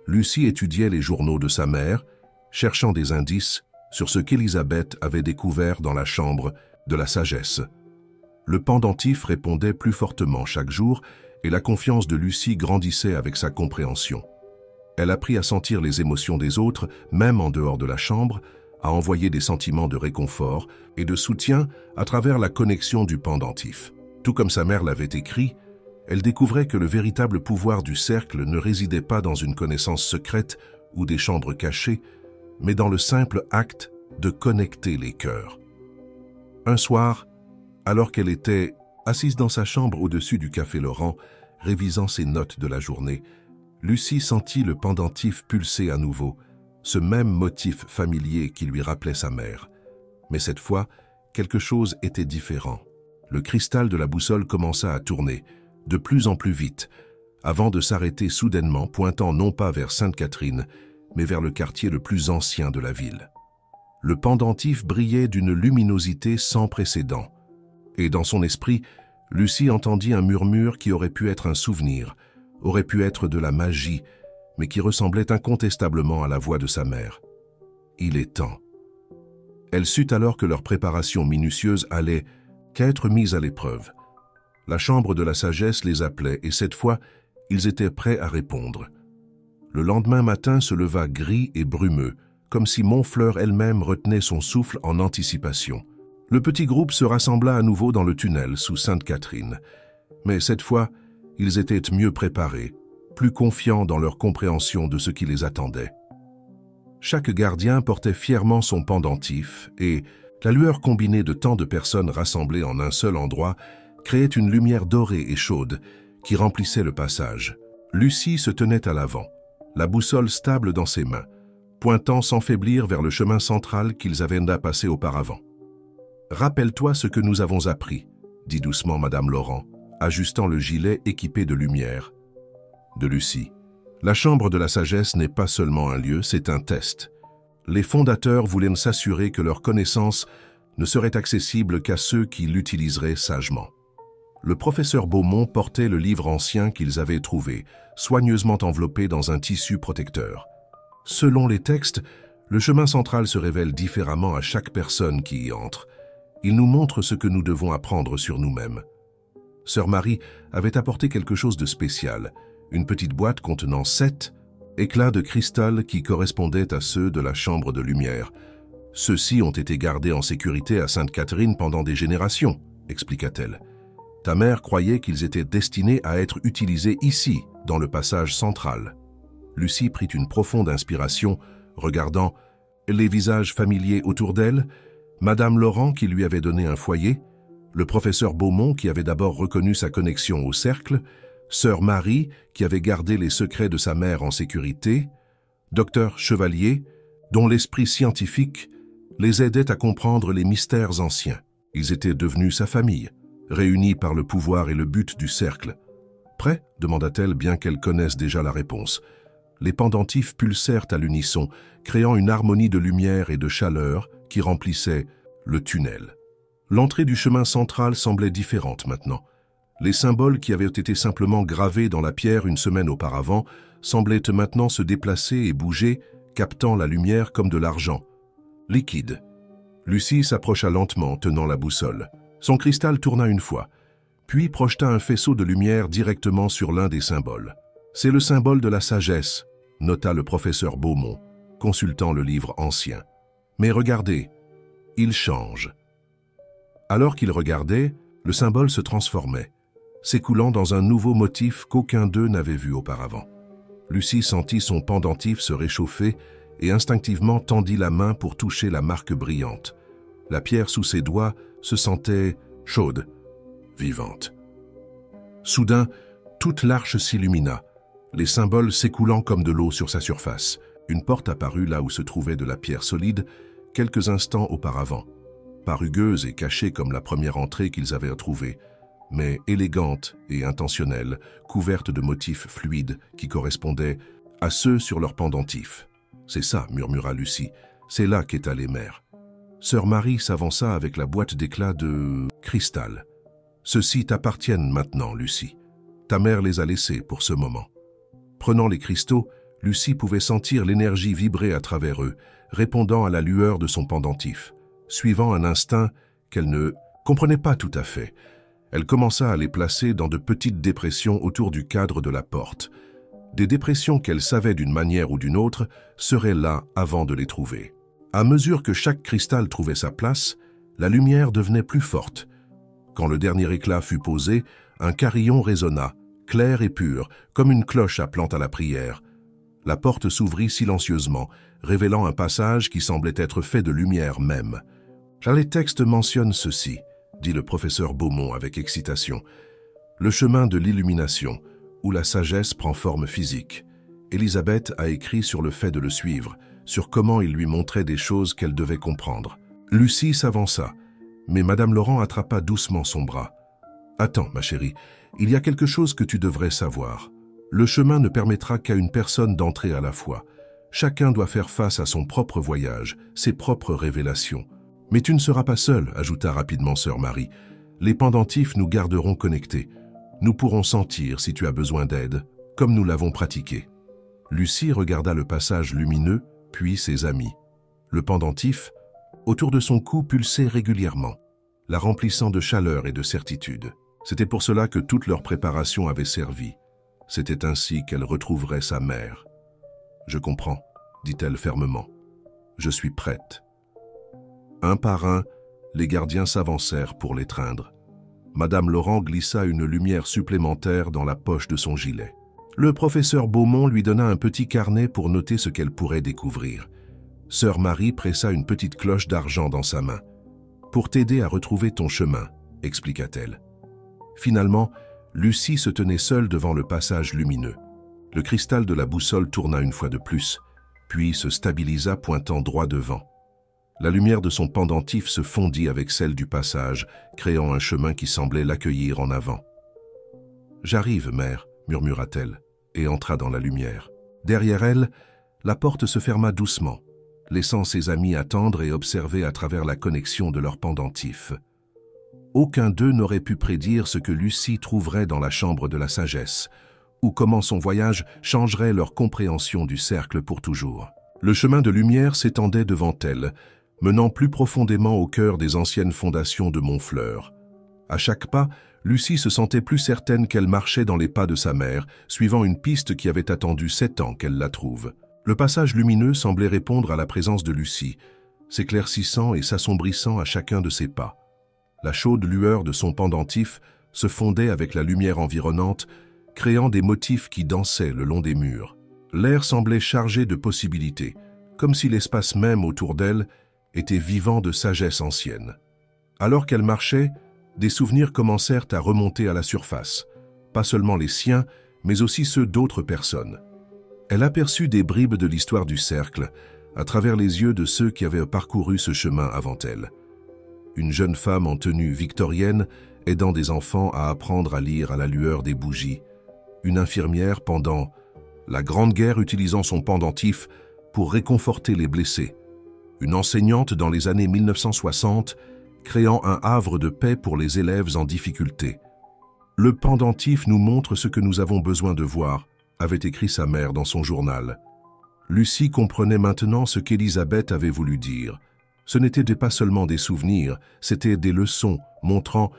Lucie étudiait les journaux de sa mère, cherchant des indices sur ce qu'Élisabeth avait découvert dans la chambre de la sagesse. Le pendentif répondait plus fortement chaque jour et la confiance de Lucie grandissait avec sa compréhension. Elle apprit à sentir les émotions des autres, même en dehors de la chambre, à envoyer des sentiments de réconfort et de soutien à travers la connexion du pendentif. Tout comme sa mère l'avait écrit, elle découvrait que le véritable pouvoir du cercle ne résidait pas dans une connaissance secrète ou des chambres cachées, mais dans le simple acte de connecter les cœurs. Un soir, alors qu'elle était assise dans sa chambre au-dessus du café Laurent, révisant ses notes de la journée, Lucie sentit le pendentif pulser à nouveau, ce même motif familier qui lui rappelait sa mère. Mais cette fois, quelque chose était différent. Le cristal de la boussole commença à tourner, de plus en plus vite, avant de s'arrêter soudainement, pointant non pas vers Sainte-Catherine, mais vers le quartier le plus ancien de la ville. Le pendentif brillait d'une luminosité sans précédent, et dans son esprit, Lucie entendit un murmure qui aurait pu être un souvenir, aurait pu être de la magie, mais qui ressemblait incontestablement à la voix de sa mère. Il est temps. Elle sut alors que leur préparation minutieuse allait qu'être mise à l'épreuve. La chambre de la sagesse les appelait et cette fois, ils étaient prêts à répondre. Le lendemain matin se leva gris et brumeux, comme si Montfleur elle-même retenait son souffle en anticipation. Le petit groupe se rassembla à nouveau dans le tunnel sous Sainte-Catherine. Mais cette fois, ils étaient mieux préparés, plus confiants dans leur compréhension de ce qui les attendait. Chaque gardien portait fièrement son pendentif et la lueur combinée de tant de personnes rassemblées en un seul endroit créait une lumière dorée et chaude qui remplissait le passage. Lucie se tenait à l'avant, la boussole stable dans ses mains, pointant sans faiblir vers le chemin central qu'ils avaient passé auparavant. « Rappelle-toi ce que nous avons appris », dit doucement Madame Laurent, ajustant le gilet équipé de lumière. De Lucie. La chambre de la sagesse n'est pas seulement un lieu, c'est un test. Les fondateurs voulaient s'assurer que leur connaissance ne serait accessible qu'à ceux qui l'utiliseraient sagement. Le professeur Beaumont portait le livre ancien qu'ils avaient trouvé, soigneusement enveloppé dans un tissu protecteur. Selon les textes, le chemin central se révèle différemment à chaque personne qui y entre. Il nous montre ce que nous devons apprendre sur nous-mêmes. Sœur Marie avait apporté quelque chose de spécial, une petite boîte contenant 7 éclats de cristal qui correspondaient à ceux de la chambre de lumière. Ceux-ci ont été gardés en sécurité à Sainte-Catherine pendant des générations, expliqua-t-elle. Ta mère croyait qu'ils étaient destinés à être utilisés ici, dans le passage central. Lucie prit une profonde inspiration, regardant les visages familiers autour d'elle, Madame Laurent qui lui avait donné un foyer, le professeur Beaumont qui avait d'abord reconnu sa connexion au cercle, Sœur Marie qui avait gardé les secrets de sa mère en sécurité, Docteur Chevalier, dont l'esprit scientifique les aidait à comprendre les mystères anciens. Ils étaient devenus sa famille, réunis par le pouvoir et le but du cercle. « Prêt ?» demanda-t-elle, bien qu'elle connaisse déjà la réponse. Les pendentifs pulsèrent à l'unisson, créant une harmonie de lumière et de chaleur qui remplissait le tunnel. L'entrée du chemin central semblait différente maintenant. Les symboles qui avaient été simplement gravés dans la pierre une semaine auparavant semblaient maintenant se déplacer et bouger, captant la lumière comme de l'argent. Liquide. Lucie s'approcha lentement, tenant la boussole. Son cristal tourna une fois, puis projeta un faisceau de lumière directement sur l'un des symboles. « C'est le symbole de la sagesse », nota le professeur Beaumont, consultant le livre ancien. « Mais regardez, il change. » Alors qu'il regardait, le symbole se transformait, s'écoulant dans un nouveau motif qu'aucun d'eux n'avait vu auparavant. Lucie sentit son pendentif se réchauffer et instinctivement tendit la main pour toucher la marque brillante. La pierre sous ses doigts se sentait chaude, vivante. Soudain, toute l'arche s'illumina, les symboles s'écoulant comme de l'eau sur sa surface. Une porte apparut là où se trouvait de la pierre solide quelques instants auparavant, pas rugueuse et cachée comme la première entrée qu'ils avaient trouvée, mais élégante et intentionnelle, couverte de motifs fluides qui correspondaient à ceux sur leur pendentif. « C'est ça, murmura Lucie, c'est là qu'est allée mère. » Sœur Marie s'avança avec la boîte d'éclats de cristal. « Ceux-ci t'appartiennent maintenant, Lucie. Ta mère les a laissés pour ce moment. Prenant les cristaux, Lucie pouvait sentir l'énergie vibrer à travers eux, répondant à la lueur de son pendentif, suivant un instinct qu'elle ne comprenait pas tout à fait. Elle commença à les placer dans de petites dépressions autour du cadre de la porte. Des dépressions qu'elle savait d'une manière ou d'une autre seraient là avant de les trouver. À mesure que chaque cristal trouvait sa place, la lumière devenait plus forte. Quand le dernier éclat fut posé, un carillon résonna, clair et pur, comme une cloche appelant à la prière. La porte s'ouvrit silencieusement, révélant un passage qui semblait être fait de lumière même. « Les textes mentionnent ceci », dit le professeur Beaumont avec excitation. « Le chemin de l'illumination, où la sagesse prend forme physique. Élisabeth a écrit sur le fait de le suivre, sur comment il lui montrait des choses qu'elle devait comprendre. » Lucie s'avança, mais Madame Laurent attrapa doucement son bras. « Attends, ma chérie, il y a quelque chose que tu devrais savoir. Le chemin ne permettra qu'à une personne d'entrer à la fois. Chacun doit faire face à son propre voyage, ses propres révélations. Mais tu ne seras pas seule, ajouta rapidement sœur Marie. Les pendentifs nous garderont connectés. Nous pourrons sentir si tu as besoin d'aide, comme nous l'avons pratiqué. » Lucie regarda le passage lumineux, puis ses amis. Le pendentif, autour de son cou, pulsait régulièrement, la remplissant de chaleur et de certitude. C'était pour cela que toute leur préparation avait servi. C'était ainsi qu'elle retrouverait sa mère. « Je comprends, » dit-elle fermement. « Je suis prête. » Un par un, les gardiens s'avancèrent pour l'étreindre. Madame Laurent glissa une lumière supplémentaire dans la poche de son gilet. Le professeur Beaumont lui donna un petit carnet pour noter ce qu'elle pourrait découvrir. Sœur Marie pressa une petite cloche d'argent dans sa main. « Pour t'aider à retrouver ton chemin », expliqua-t-elle. Finalement, Lucie se tenait seule devant le passage lumineux. Le cristal de la boussole tourna une fois de plus, puis se stabilisa pointant droit devant. La lumière de son pendentif se fondit avec celle du passage, créant un chemin qui semblait l'accueillir en avant. « J'arrive, mère », murmura-t-elle, et entra dans la lumière. Derrière elle, la porte se ferma doucement, laissant ses amis attendre et observer à travers la connexion de leurs pendentifs. Aucun d'eux n'aurait pu prédire ce que Lucie trouverait dans la chambre de la sagesse, ou comment son voyage changerait leur compréhension du cercle pour toujours. Le chemin de lumière s'étendait devant elle, menant plus profondément au cœur des anciennes fondations de Montfleur. À chaque pas, Lucie se sentait plus certaine qu'elle marchait dans les pas de sa mère, suivant une piste qui avait attendu 7 ans qu'elle la trouve. Le passage lumineux semblait répondre à la présence de Lucie, s'éclaircissant et s'assombrissant à chacun de ses pas. La chaude lueur de son pendentif se fondait avec la lumière environnante, créant des motifs qui dansaient le long des murs. L'air semblait chargé de possibilités, comme si l'espace même autour d'elle était vivant de sagesse ancienne. Alors qu'elle marchait, des souvenirs commencèrent à remonter à la surface, pas seulement les siens, mais aussi ceux d'autres personnes. Elle aperçut des bribes de l'histoire du cercle, à travers les yeux de ceux qui avaient parcouru ce chemin avant elle. Une jeune femme en tenue victorienne aidant des enfants à apprendre à lire à la lueur des bougies. Une infirmière pendant la Grande Guerre utilisant son pendentif pour réconforter les blessés. Une enseignante dans les années 1960 créant un havre de paix pour les élèves en difficulté. Le pendentif nous montre ce que nous avons besoin de voir, avait écrit sa mère dans son journal. Lucie comprenait maintenant ce qu'Élisabeth avait voulu dire. Ce n'étaient pas seulement des souvenirs, c'étaient des leçons montrant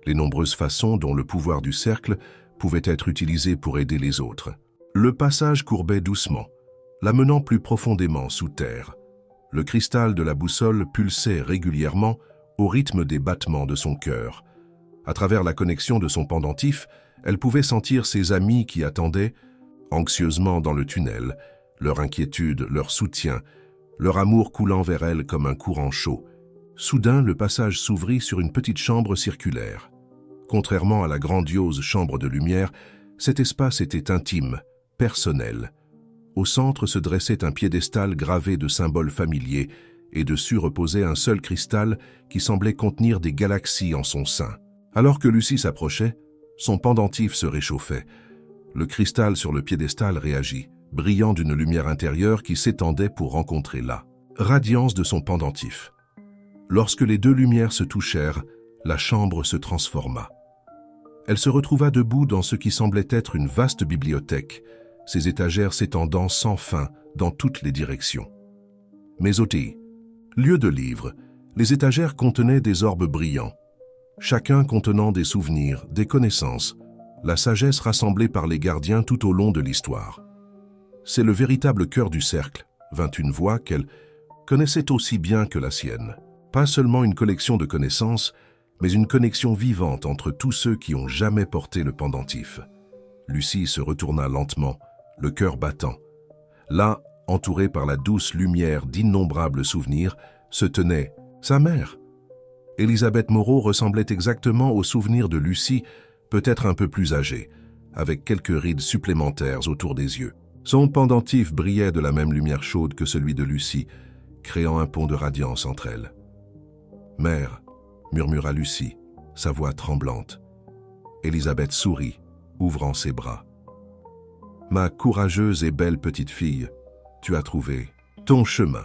les nombreuses façons dont le pouvoir du cercle pouvait être utilisé pour aider les autres. Le passage courbait doucement, l'amenant plus profondément sous terre. Le cristal de la boussole pulsait régulièrement au rythme des battements de son cœur. À travers la connexion de son pendentif, elle pouvait sentir ses amis qui attendaient, anxieusement dans le tunnel, leur inquiétude, leur soutien, leur amour coulant vers elle comme un courant chaud. Soudain, le passage s'ouvrit sur une petite chambre circulaire. Contrairement à la grandiose chambre de lumière, cet espace était intime, personnel. Au centre se dressait un piédestal gravé de symboles familiers, et dessus reposait un seul cristal qui semblait contenir des galaxies en son sein. Alors que Lucie s'approchait, son pendentif se réchauffait. Le cristal sur le piédestal réagit, brillant d'une lumière intérieure qui s'étendait pour rencontrer la radiance de son pendentif. Lorsque les deux lumières se touchèrent, la chambre se transforma. Elle se retrouva debout dans ce qui semblait être une vaste bibliothèque, ses étagères s'étendant sans fin dans toutes les directions. Mésotée, lieu de livres, les étagères contenaient des orbes brillants, chacun contenant des souvenirs, des connaissances, la sagesse rassemblée par les gardiens tout au long de l'histoire. C'est le véritable cœur du cercle, vint une voix qu'elle connaissait aussi bien que la sienne. Pas seulement une collection de connaissances, mais une connexion vivante entre tous ceux qui ont jamais porté le pendentif. Lucie se retourna lentement, le cœur battant. Là, entourée par la douce lumière d'innombrables souvenirs, se tenait sa mère. Élisabeth Moreau ressemblait exactement au souvenir de Lucie, peut-être un peu plus âgée, avec quelques rides supplémentaires autour des yeux. Son pendentif brillait de la même lumière chaude que celui de Lucie, créant un pont de radiance entre elles. « Mère », murmura Lucie, sa voix tremblante. Élisabeth sourit, ouvrant ses bras. « Ma courageuse et belle petite fille, tu as trouvé ton chemin. »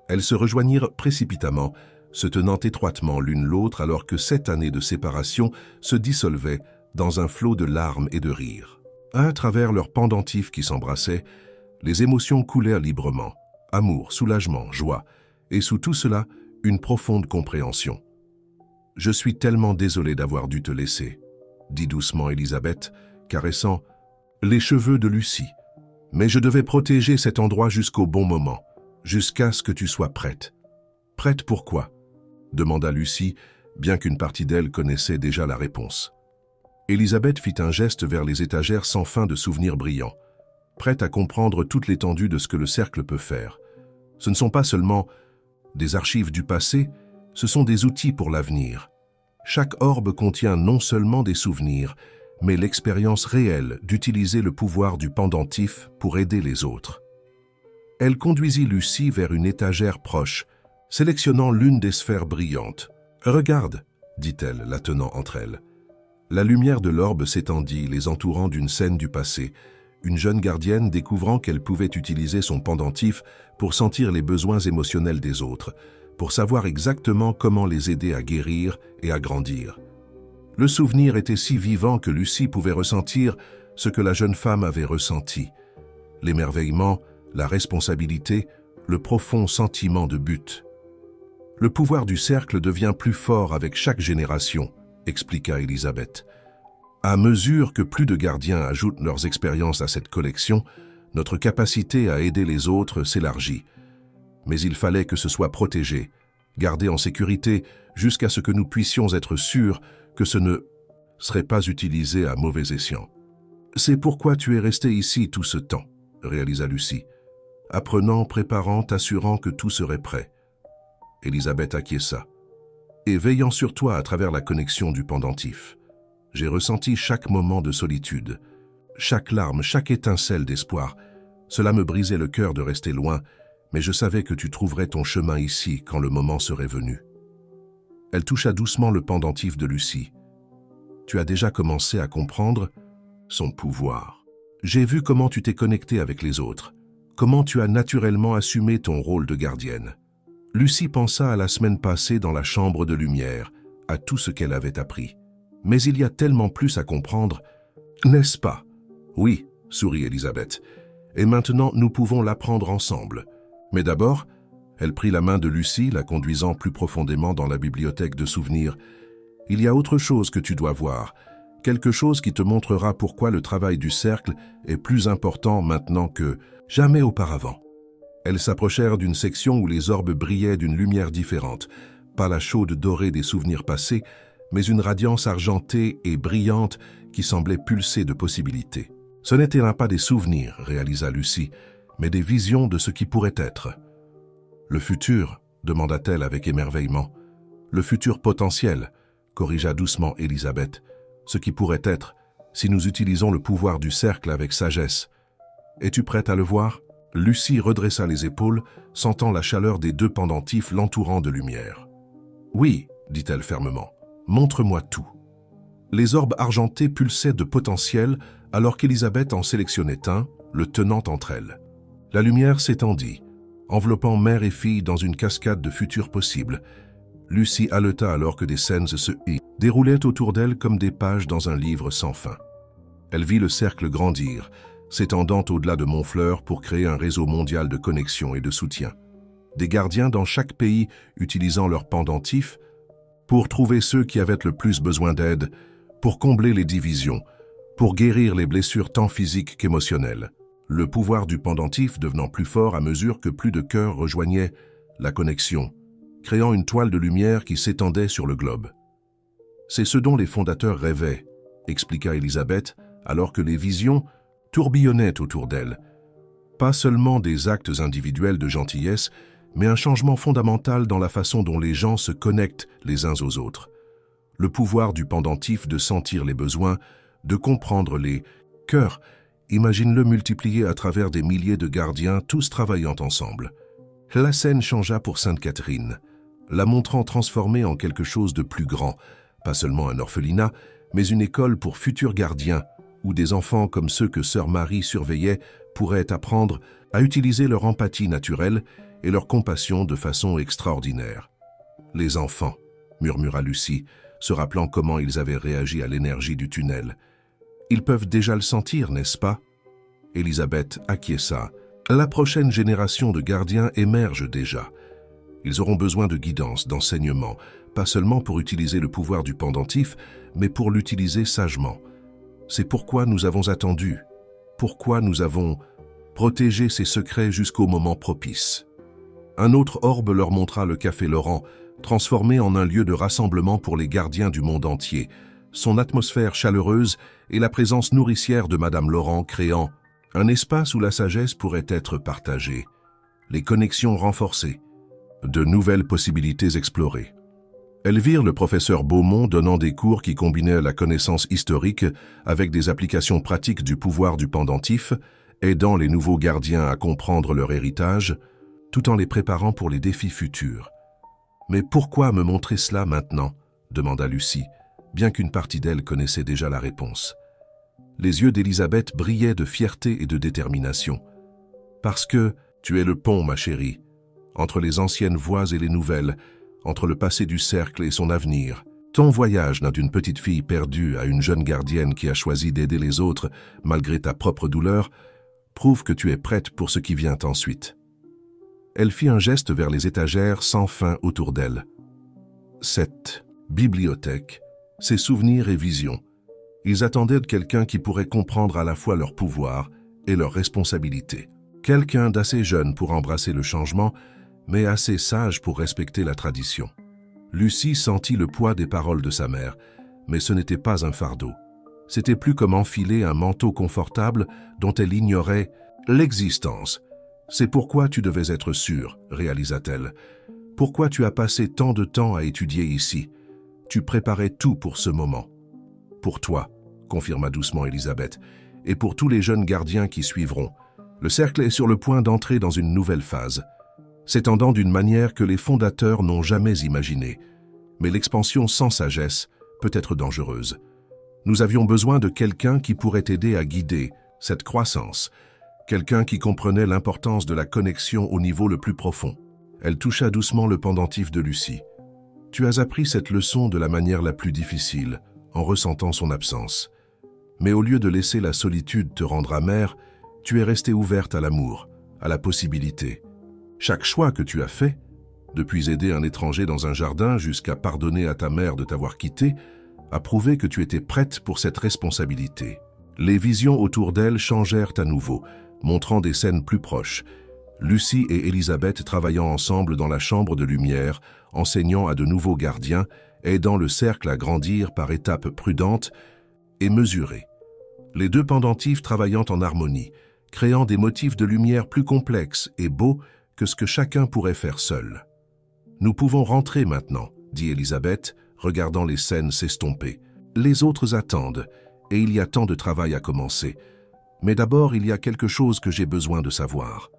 Elles se rejoignirent précipitamment, se tenant étroitement l'une l'autre alors que 7 années de séparation se dissolvaient dans un flot de larmes et de rires. À travers leurs pendentifs qui s'embrassaient, les émotions coulèrent librement. Amour, soulagement, joie, et sous tout cela, une profonde compréhension. « Je suis tellement désolé d'avoir dû te laisser », dit doucement Élisabeth, caressant les cheveux de Lucie. « Mais je devais protéger cet endroit jusqu'au bon moment, jusqu'à ce que tu sois prête. »« Prête pour quoi ?» demanda Lucie, bien qu'une partie d'elle connaissait déjà la réponse. Élisabeth fit un geste vers les étagères sans fin de souvenirs brillants, prête à comprendre toute l'étendue de ce que le cercle peut faire. Ce ne sont pas seulement des archives du passé, ce sont des outils pour l'avenir. Chaque orbe contient non seulement des souvenirs, mais l'expérience réelle d'utiliser le pouvoir du pendentif pour aider les autres. Elle conduisit Lucie vers une étagère proche, sélectionnant l'une des sphères brillantes. « Regarde », dit-elle, la tenant entre elles. La lumière de l'orbe s'étendit, les entourant d'une scène du passé, une jeune gardienne découvrant qu'elle pouvait utiliser son pendentif pour sentir les besoins émotionnels des autres, pour savoir exactement comment les aider à guérir et à grandir. Le souvenir était si vivant que Lucie pouvait ressentir ce que la jeune femme avait ressenti. L'émerveillement, la responsabilité, le profond sentiment de but. Le pouvoir du cercle devient plus fort avec chaque génération, expliqua Élisabeth. À mesure que plus de gardiens ajoutent leurs expériences à cette collection, notre capacité à aider les autres s'élargit. Mais il fallait que ce soit protégé, gardé en sécurité, jusqu'à ce que nous puissions être sûrs que ce ne serait pas utilisé à mauvais escient. « C'est pourquoi tu es resté ici tout ce temps », réalisa Lucie, apprenant, préparant, assurant que tout serait prêt. Élisabeth acquiesça. « Et veillant sur toi à travers la connexion du pendentif. J'ai ressenti chaque moment de solitude, chaque larme, chaque étincelle d'espoir. Cela me brisait le cœur de rester loin, mais je savais que tu trouverais ton chemin ici quand le moment serait venu. » Elle toucha doucement le pendentif de Lucie. « Tu as déjà commencé à comprendre son pouvoir. J'ai vu comment tu t'es connecté avec les autres, comment tu as naturellement assumé ton rôle de gardienne. » Lucie pensa à la semaine passée dans la chambre de lumière, à tout ce qu'elle avait appris. « Mais il y a tellement plus à comprendre, n'est-ce pas ?»« Oui, » sourit Élisabeth. « Et maintenant, nous pouvons l'apprendre ensemble. Mais d'abord, elle prit la main de Lucie, la conduisant plus profondément dans la bibliothèque de souvenirs. « Il y a autre chose que tu dois voir, quelque chose qui te montrera pourquoi le travail du cercle est plus important maintenant que jamais auparavant. » Elles s'approchèrent d'une section où les orbes brillaient d'une lumière différente, pas la chaude dorée des souvenirs passés, mais une radiance argentée et brillante qui semblait pulser de possibilités. « Ce n'était là pas des souvenirs, » réalisa Lucie, « mais des visions de ce qui pourrait être. »« Le futur ?» demanda-t-elle avec émerveillement. « Le futur potentiel » corrigea doucement Élisabeth. « Ce qui pourrait être, si nous utilisons le pouvoir du cercle avec sagesse. Es-tu prête à le voir ?» Lucie redressa les épaules, sentant la chaleur des 2 pendentifs l'entourant de lumière. « Oui, » dit-elle fermement, « montre-moi tout. » Les orbes argentés pulsaient de potentiel alors qu'Élisabeth en sélectionnait un, le tenant entre elles. La lumière s'étendit, enveloppant mère et fille dans une cascade de futurs possibles. Lucie haleta alors que des scènes se déroulaient autour d'elle comme des pages dans un livre sans fin. Elle vit le cercle grandir, s'étendant au-delà de Montfleur pour créer un réseau mondial de connexion et de soutien. Des gardiens dans chaque pays utilisant leur pendentif pour trouver ceux qui avaient le plus besoin d'aide, pour combler les divisions, pour guérir les blessures tant physiques qu'émotionnelles. Le pouvoir du pendentif devenant plus fort à mesure que plus de cœurs rejoignaient la connexion, créant une toile de lumière qui s'étendait sur le globe. C'est ce dont les fondateurs rêvaient, expliqua Elisabeth, alors que les visions tourbillonnaient autour d'elle. Pas seulement des actes individuels de gentillesse, mais un changement fondamental dans la façon dont les gens se connectent les uns aux autres. Le pouvoir du pendentif de sentir les besoins, de comprendre les cœurs, imagine-le multiplié à travers des milliers de gardiens, tous travaillant ensemble. La scène changea pour Sainte Catherine, la montrant transformée en quelque chose de plus grand, pas seulement un orphelinat, mais une école pour futurs gardiens, où des enfants comme ceux que Sœur Marie surveillait pourraient apprendre à utiliser leur empathie naturelle et leur compassion de façon extraordinaire. « Les enfants », murmura Lucie, se rappelant comment ils avaient réagi à l'énergie du tunnel. « Ils peuvent déjà le sentir, n'est-ce pas ?» Elisabeth acquiesça. « La prochaine génération de gardiens émerge déjà. Ils auront besoin de guidance, d'enseignement, pas seulement pour utiliser le pouvoir du pendentif, mais pour l'utiliser sagement. C'est pourquoi nous avons attendu, pourquoi nous avons protégé ces secrets jusqu'au moment propice. » Un autre orbe leur montra le Café Laurent, transformé en un lieu de rassemblement pour les gardiens du monde entier, son atmosphère chaleureuse et la présence nourricière de Madame Laurent créant un espace où la sagesse pourrait être partagée, les connexions renforcées, de nouvelles possibilités explorées. Elles virent le professeur Beaumont donnant des cours qui combinaient la connaissance historique avec des applications pratiques du pouvoir du pendentif, aidant les nouveaux gardiens à comprendre leur héritage, tout en les préparant pour les défis futurs. « Mais pourquoi me montrer cela maintenant ?» demanda Lucie, bien qu'une partie d'elle connaissait déjà la réponse. Les yeux d'Elisabeth brillaient de fierté et de détermination. « Parce que tu es le pont, ma chérie, entre les anciennes voies et les nouvelles, entre le passé du cercle et son avenir. Ton voyage n'a d'une petite fille perdue à une jeune gardienne qui a choisi d'aider les autres malgré ta propre douleur, prouve que tu es prête pour ce qui vient ensuite. » Elle fit un geste vers les étagères sans fin autour d'elle. Cette bibliothèque, ses souvenirs et visions, ils attendaient de quelqu'un qui pourrait comprendre à la fois leur pouvoir et leurs responsabilités. Quelqu'un d'assez jeune pour embrasser le changement, mais assez sage pour respecter la tradition. Lucie sentit le poids des paroles de sa mère, mais ce n'était pas un fardeau. C'était plus comme enfiler un manteau confortable dont elle ignorait l'existence. « C'est pourquoi tu devais être sûre, réalisa-t-elle. Pourquoi tu as passé tant de temps à étudier ici? Tu préparais tout pour ce moment. »« Pour toi, » confirma doucement Elisabeth, « et pour tous les jeunes gardiens qui suivront. Le cercle est sur le point d'entrer dans une nouvelle phase, s'étendant d'une manière que les fondateurs n'ont jamais imaginée. Mais l'expansion sans sagesse peut être dangereuse. Nous avions besoin de quelqu'un qui pourrait aider à guider cette croissance, quelqu'un qui comprenait l'importance de la connexion au niveau le plus profond. » Elle toucha doucement le pendentif de Lucie. « Tu as appris cette leçon de la manière la plus difficile, en ressentant son absence. Mais au lieu de laisser la solitude te rendre amère, tu es restée ouverte à l'amour, à la possibilité. Chaque choix que tu as fait, depuis aider un étranger dans un jardin jusqu'à pardonner à ta mère de t'avoir quitté, a prouvé que tu étais prête pour cette responsabilité. » Les visions autour d'elle changèrent à nouveau, montrant des scènes plus proches. Lucie et Elisabeth travaillant ensemble dans la chambre de lumière, enseignant à de nouveaux gardiens, aidant le cercle à grandir par étapes prudentes et mesurées. Les deux pendentifs travaillant en harmonie, créant des motifs de lumière plus complexes et beaux que ce que chacun pourrait faire seul. « Nous pouvons rentrer maintenant, » dit Elisabeth, regardant les scènes s'estomper. « Les autres attendent, et il y a tant de travail à commencer. Mais d'abord, il y a quelque chose que j'ai besoin de savoir. »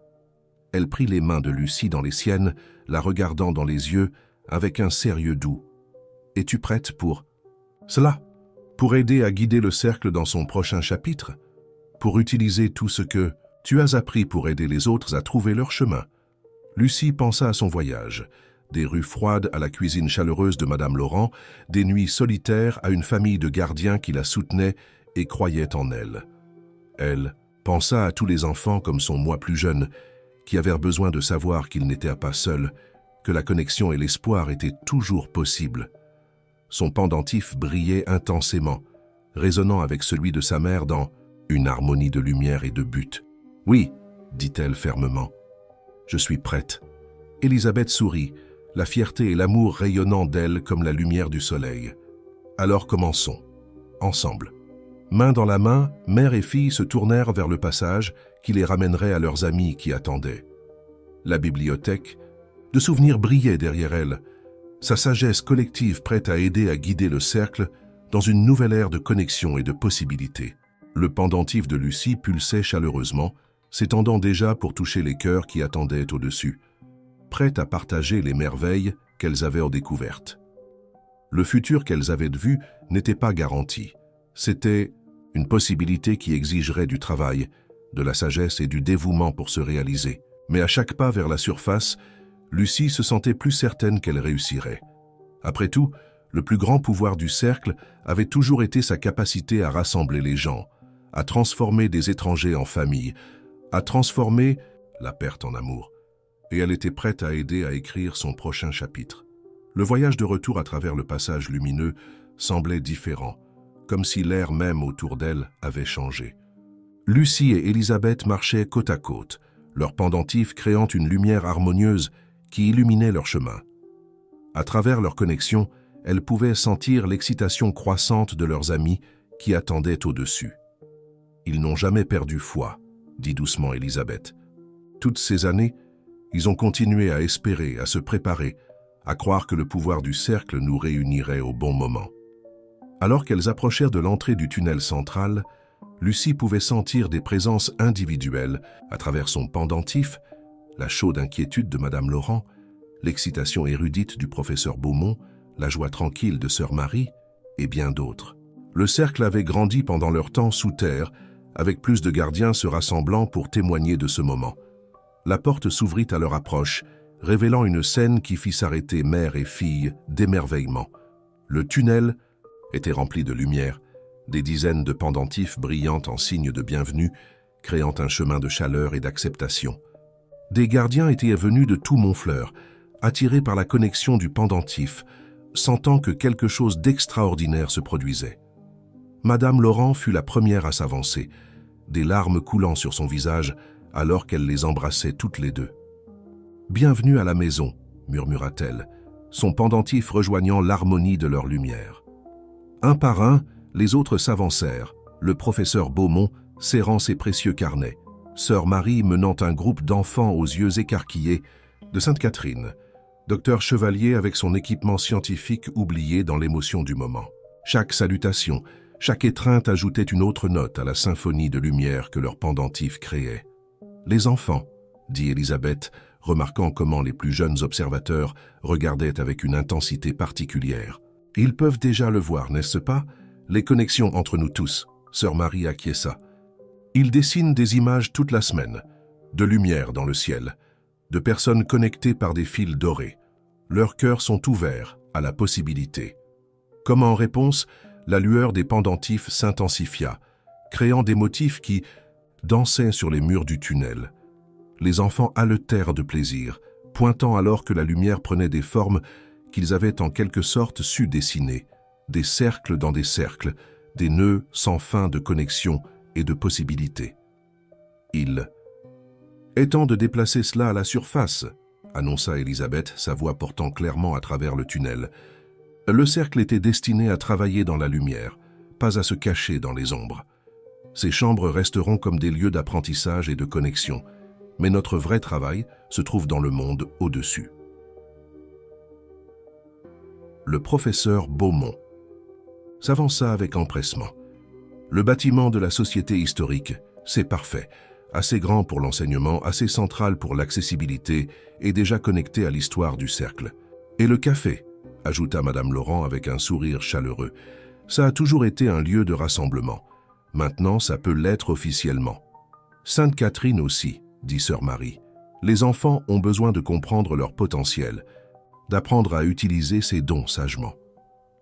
Elle prit les mains de Lucie dans les siennes, la regardant dans les yeux, avec un sérieux doux. « Es-tu prête pour cela? Pour aider à guider le cercle dans son prochain chapitre? Pour utiliser tout ce que tu as appris pour aider les autres à trouver leur chemin? » Lucie pensa à son voyage, des rues froides à la cuisine chaleureuse de Madame Laurent, des nuits solitaires à une famille de gardiens qui la soutenaient et croyaient en elle. Elle pensa à tous les enfants comme son moi plus jeune, qui avaient besoin de savoir qu'ils n'étaient pas seuls, que la connexion et l'espoir étaient toujours possibles. Son pendentif brillait intensément, résonnant avec celui de sa mère dans une harmonie de lumière et de but. « Oui, dit-elle fermement, je suis prête. » Élisabeth sourit, la fierté et l'amour rayonnant d'elle comme la lumière du soleil. « Alors commençons, ensemble. » Main dans la main, mère et fille se tournèrent vers le passage qui les ramènerait à leurs amis qui attendaient. La bibliothèque, de souvenirs brillaient derrière elle, sa sagesse collective prête à aider à guider le cercle dans une nouvelle ère de connexion et de possibilités. Le pendentif de Lucie pulsait chaleureusement, s'étendant déjà pour toucher les cœurs qui attendaient au-dessus, prêtes à partager les merveilles qu'elles avaient en découverte. Le futur qu'elles avaient de vue n'était pas garanti. C'était une possibilité qui exigerait du travail, de la sagesse et du dévouement pour se réaliser. Mais à chaque pas vers la surface, Lucie se sentait plus certaine qu'elle réussirait. Après tout, le plus grand pouvoir du cercle avait toujours été sa capacité à rassembler les gens, à transformer des étrangers en famille, à transformer la perte en amour. Et elle était prête à aider à écrire son prochain chapitre. Le voyage de retour à travers le passage lumineux semblait différent, comme si l'air même autour d'elle avait changé. Lucie et Élisabeth marchaient côte à côte, leurs pendentifs créant une lumière harmonieuse qui illuminait leur chemin. À travers leur connexion, elles pouvaient sentir l'excitation croissante de leurs amis qui attendaient au-dessus. « Ils n'ont jamais perdu foi », dit doucement Élisabeth. Toutes ces années, ils ont continué à espérer, à se préparer, à croire que le pouvoir du cercle nous réunirait au bon moment. Alors qu'elles approchèrent de l'entrée du tunnel central, Lucie pouvait sentir des présences individuelles à travers son pendentif, la chaude inquiétude de Madame Laurent, l'excitation érudite du professeur Beaumont, la joie tranquille de sœur Marie et bien d'autres. Le cercle avait grandi pendant leur temps sous terre, avec plus de gardiens se rassemblant pour témoigner de ce moment. La porte s'ouvrit à leur approche, révélant une scène qui fit s'arrêter mère et fille d'émerveillement. Le tunnel était rempli de lumière, des dizaines de pendentifs brillant en signe de bienvenue, créant un chemin de chaleur et d'acceptation. Des gardiens étaient venus de tout Montfleur, attirés par la connexion du pendentif, sentant que quelque chose d'extraordinaire se produisait. Madame Laurent fut la première à s'avancer, des larmes coulant sur son visage alors qu'elle les embrassait toutes les deux. « Bienvenue à la maison », murmura-t-elle, son pendentif rejoignant l'harmonie de leur lumière. Un par un, les autres s'avancèrent, le professeur Beaumont serrant ses précieux carnets, sœur Marie menant un groupe d'enfants aux yeux écarquillés, de Sainte-Catherine, docteur Chevalier avec son équipement scientifique oublié dans l'émotion du moment. Chaque salutation, chaque étreinte ajoutait une autre note à la symphonie de lumière que leur pendentif créait. « Les enfants », dit Élisabeth, remarquant comment les plus jeunes observateurs regardaient avec une intensité particulière. « Ils peuvent déjà le voir, n'est-ce pas? Les connexions entre nous tous, sœur Marie acquiesça. Ils dessinent des images toute la semaine, de lumière dans le ciel, de personnes connectées par des fils dorés. Leurs cœurs sont ouverts à la possibilité. » Comme en réponse, la lueur des pendentifs s'intensifia, créant des motifs qui dansaient sur les murs du tunnel. Les enfants haletèrent de plaisir, pointant alors que la lumière prenait des formes qu'ils avaient en quelque sorte su dessiner, des cercles dans des cercles, des nœuds sans fin de connexion et de possibilités. « Il est temps de déplacer cela à la surface », annonça Élisabeth, sa voix portant clairement à travers le tunnel. Le cercle était destiné à travailler dans la lumière, pas à se cacher dans les ombres. Ces chambres resteront comme des lieux d'apprentissage et de connexion, mais notre vrai travail se trouve dans le monde au-dessus. Le professeur Beaumont s'avança avec empressement. Le bâtiment de la Société historique, c'est parfait, assez grand pour l'enseignement, assez central pour l'accessibilité et déjà connecté à l'histoire du cercle. Et le café, ajouta Madame Laurent avec un sourire chaleureux. Ça a toujours été un lieu de rassemblement. Maintenant, ça peut l'être officiellement. Sainte-Catherine aussi, dit sœur Marie. Les enfants ont besoin de comprendre leur potentiel. d'apprendre à utiliser ses dons sagement.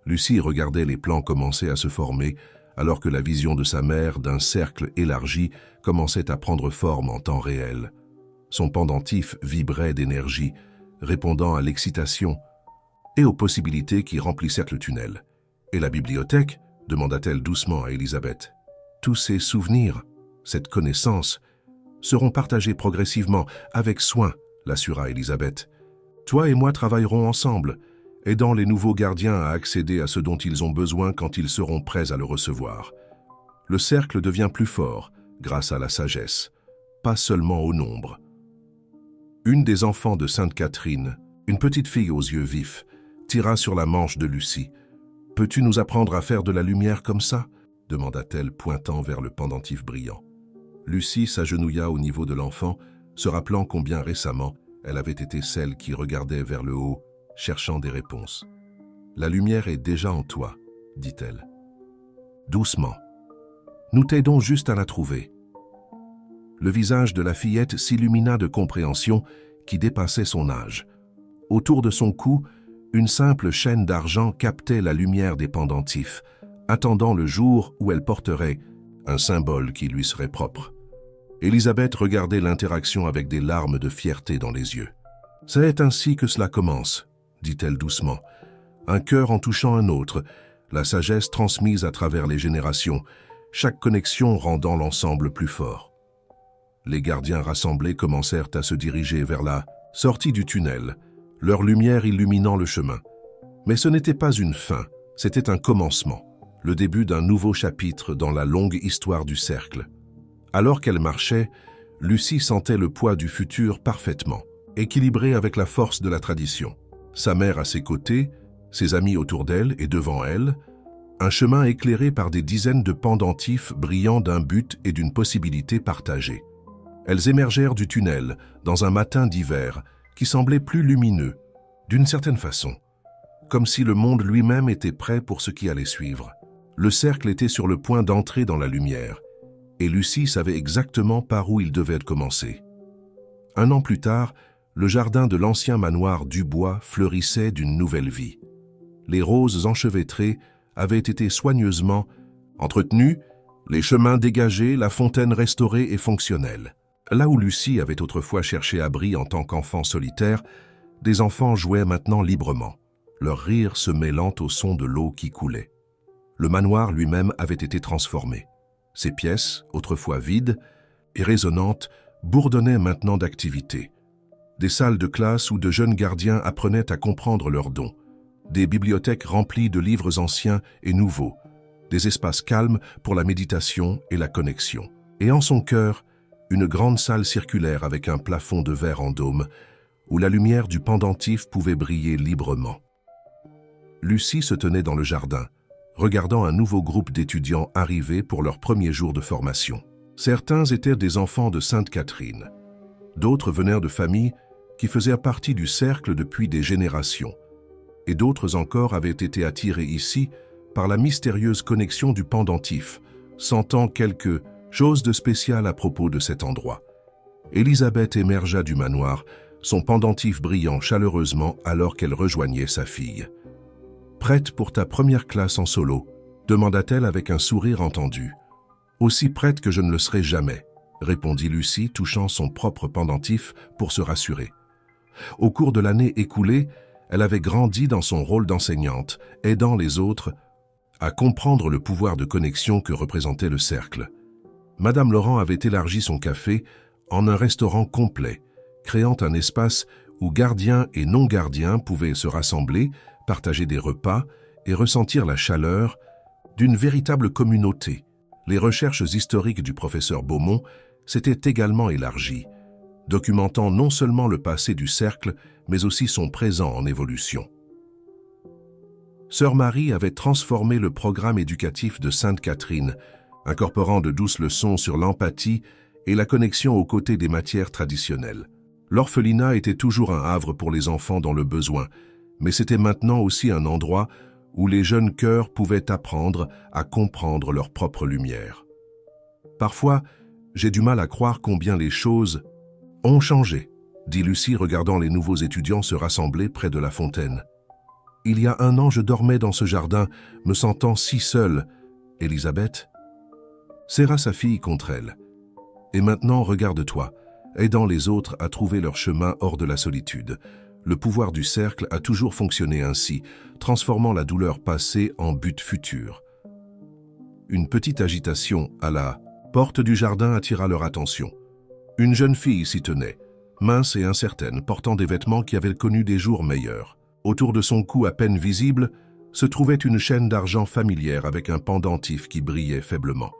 Lucie regardait les plans commencer à se former, alors que la vision de sa mère d'un cercle élargi commençait à prendre forme en temps réel. Son pendentif vibrait d'énergie, répondant à l'excitation et aux possibilités qui remplissaient le tunnel. « Et la bibliothèque ?» demanda-t-elle doucement à Elisabeth. « Tous ces souvenirs, cette connaissance, seront partagés progressivement, avec soin, l'assura Elisabeth. Toi et moi travaillerons ensemble, aidant les nouveaux gardiens à accéder à ce dont ils ont besoin quand ils seront prêts à le recevoir. Le cercle devient plus fort grâce à la sagesse, pas seulement au nombre. » Une des enfants de Sainte Catherine, une petite fille aux yeux vifs, tira sur la manche de Lucie. « Peux-tu nous apprendre à faire de la lumière comme ça ?» demanda-t-elle, pointant vers le pendentif brillant. Lucie s'agenouilla au niveau de l'enfant, se rappelant combien récemment elle avait été celle qui regardait vers le haut, cherchant des réponses. « La lumière est déjà en toi, » dit-elle. « Doucement. Nous t'aidons juste à la trouver. » Le visage de la fillette s'illumina de compréhension qui dépassait son âge. Autour de son cou, une simple chaîne d'argent captait la lumière des pendentifs, attendant le jour où elle porterait un symbole qui lui serait propre. Elisabeth regardait l'interaction avec des larmes de fierté dans les yeux. « C'est ainsi que cela commence, » dit-elle doucement. « Un cœur en touchant un autre, la sagesse transmise à travers les générations, chaque connexion rendant l'ensemble plus fort. » Les gardiens rassemblés commencèrent à se diriger vers la sortie du tunnel, leur lumière illuminant le chemin. Mais ce n'était pas une fin, c'était un commencement, le début d'un nouveau chapitre dans la longue histoire du cercle. Alors qu'elle marchait, Lucie sentait le poids du futur parfaitement, équilibré avec la force de la tradition. Sa mère à ses côtés, ses amis autour d'elle et devant elle, un chemin éclairé par des dizaines de pendentifs brillant d'un but et d'une possibilité partagée. Elles émergèrent du tunnel dans un matin d'hiver qui semblait plus lumineux, d'une certaine façon, comme si le monde lui-même était prêt pour ce qui allait suivre. Le cercle était sur le point d'entrer dans la lumière, et Lucie savait exactement par où il devait commencer. Un an plus tard, le jardin de l'ancien manoir Dubois fleurissait d'une nouvelle vie. Les roses enchevêtrées avaient été soigneusement entretenues, les chemins dégagés, la fontaine restaurée et fonctionnelle. Là où Lucie avait autrefois cherché abri en tant qu'enfant solitaire, des enfants jouaient maintenant librement, leur rire se mêlant au son de l'eau qui coulait. Le manoir lui-même avait été transformé. Ses pièces, autrefois vides et résonnantes, bourdonnaient maintenant d'activité. Des salles de classe où de jeunes gardiens apprenaient à comprendre leurs dons, des bibliothèques remplies de livres anciens et nouveaux, des espaces calmes pour la méditation et la connexion. Et en son cœur, une grande salle circulaire avec un plafond de verre en dôme, où la lumière du pendentif pouvait briller librement. Lucie se tenait dans le jardin, regardant un nouveau groupe d'étudiants arriver pour leur premier jour de formation. Certains étaient des enfants de Sainte Catherine. D'autres venaient de familles qui faisaient partie du cercle depuis des générations. Et d'autres encore avaient été attirés ici par la mystérieuse connexion du pendentif, sentant quelque chose de spécial à propos de cet endroit. Elisabeth émergea du manoir, son pendentif brillant chaleureusement alors qu'elle rejoignait sa fille. « Prête pour ta première classe en solo ?» demanda-t-elle avec un sourire entendu. « Aussi prête que je ne le serai jamais », répondit Lucie, touchant son propre pendentif pour se rassurer. Au cours de l'année écoulée, elle avait grandi dans son rôle d'enseignante, aidant les autres à comprendre le pouvoir de connexion que représentait le cercle. Madame Laurent avait élargi son café en un restaurant complet, créant un espace où gardiens et non-gardiens pouvaient se rassembler, partager des repas et ressentir la chaleur d'une véritable communauté. Les recherches historiques du professeur Beaumont s'étaient également élargies, documentant non seulement le passé du cercle, mais aussi son présent en évolution. Sœur Marie avait transformé le programme éducatif de Sainte Catherine, incorporant de douces leçons sur l'empathie et la connexion aux côtés des matières traditionnelles. L'orphelinat était toujours un havre pour les enfants dans le besoin, mais c'était maintenant aussi un endroit où les jeunes cœurs pouvaient apprendre à comprendre leur propre lumière. Parfois, j'ai du mal à croire combien les choses ont changé, dit Lucie regardant les nouveaux étudiants se rassembler près de la fontaine. « Il y a 1 an, je dormais dans ce jardin, me sentant si seule. Elisabeth ?» Serra sa fille contre elle. « Et maintenant, regarde-toi, aidant les autres à trouver leur chemin hors de la solitude. Le pouvoir du cercle a toujours fonctionné ainsi, transformant la douleur passée en but futur. » Une petite agitation à la porte du jardin attira leur attention. Une jeune fille s'y tenait, mince et incertaine, portant des vêtements qui avaient connu des jours meilleurs. Autour de son cou à peine visible, se trouvait une chaîne d'argent familière avec un pendentif qui brillait faiblement.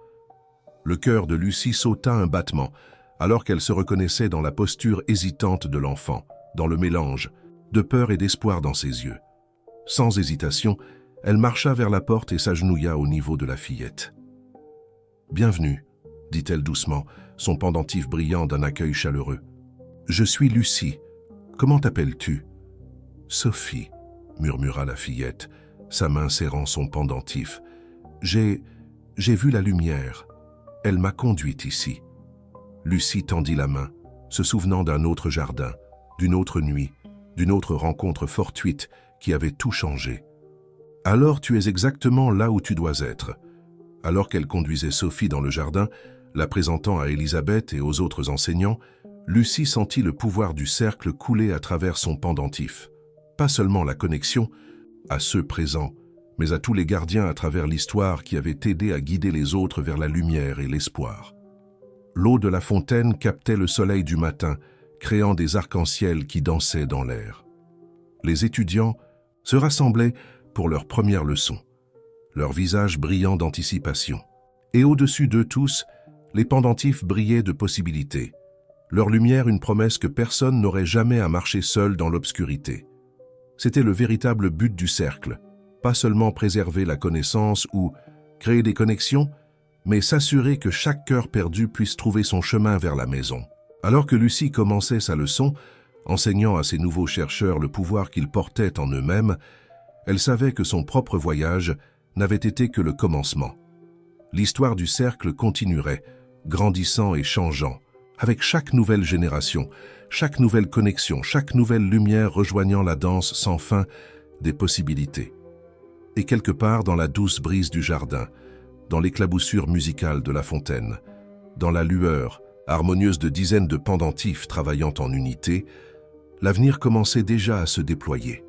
Le cœur de Lucie sauta un battement, alors qu'elle se reconnaissait dans la posture hésitante de l'enfant, dans le mélange de peur et d'espoir dans ses yeux. Sans hésitation, elle marcha vers la porte et s'agenouilla au niveau de la fillette. « Bienvenue, » dit-elle doucement, son pendentif brillant d'un accueil chaleureux. « Je suis Lucie. Comment t'appelles-tu »« Sophie, » murmura la fillette, sa main serrant son pendentif. « J'ai vu la lumière. Elle m'a conduite ici. » Lucie tendit la main, se souvenant d'un autre jardin, d'une autre nuit, d'une autre rencontre fortuite qui avait tout changé. « Alors tu es exactement là où tu dois être. » Alors qu'elle conduisait Sophie dans le jardin, la présentant à Elisabeth et aux autres enseignants, Lucie sentit le pouvoir du cercle couler à travers son pendentif. Pas seulement la connexion à ceux présents, mais à tous les gardiens à travers l'histoire qui avaient aidé à guider les autres vers la lumière et l'espoir. L'eau de la fontaine captait le soleil du matin, créant des arcs-en-ciel qui dansaient dans l'air. Les étudiants se rassemblaient pour leur première leçon, leurs visages brillants d'anticipation. Et au-dessus d'eux tous, les pendentifs brillaient de possibilités. Leur lumière une promesse que personne n'aurait jamais à marcher seul dans l'obscurité. C'était le véritable but du cercle, pas seulement préserver la connaissance ou créer des connexions, mais s'assurer que chaque cœur perdu puisse trouver son chemin vers la maison. Alors que Lucie commençait sa leçon, enseignant à ses nouveaux chercheurs le pouvoir qu'ils portaient en eux-mêmes, elle savait que son propre voyage n'avait été que le commencement. L'histoire du cercle continuerait, grandissant et changeant, avec chaque nouvelle génération, chaque nouvelle connexion, chaque nouvelle lumière rejoignant la danse sans fin des possibilités. Et quelque part dans la douce brise du jardin, dans l'éclaboussure musicale de la fontaine, dans la lueur harmonieuse de dizaines de pendentifs travaillant en unité, l'avenir commençait déjà à se déployer.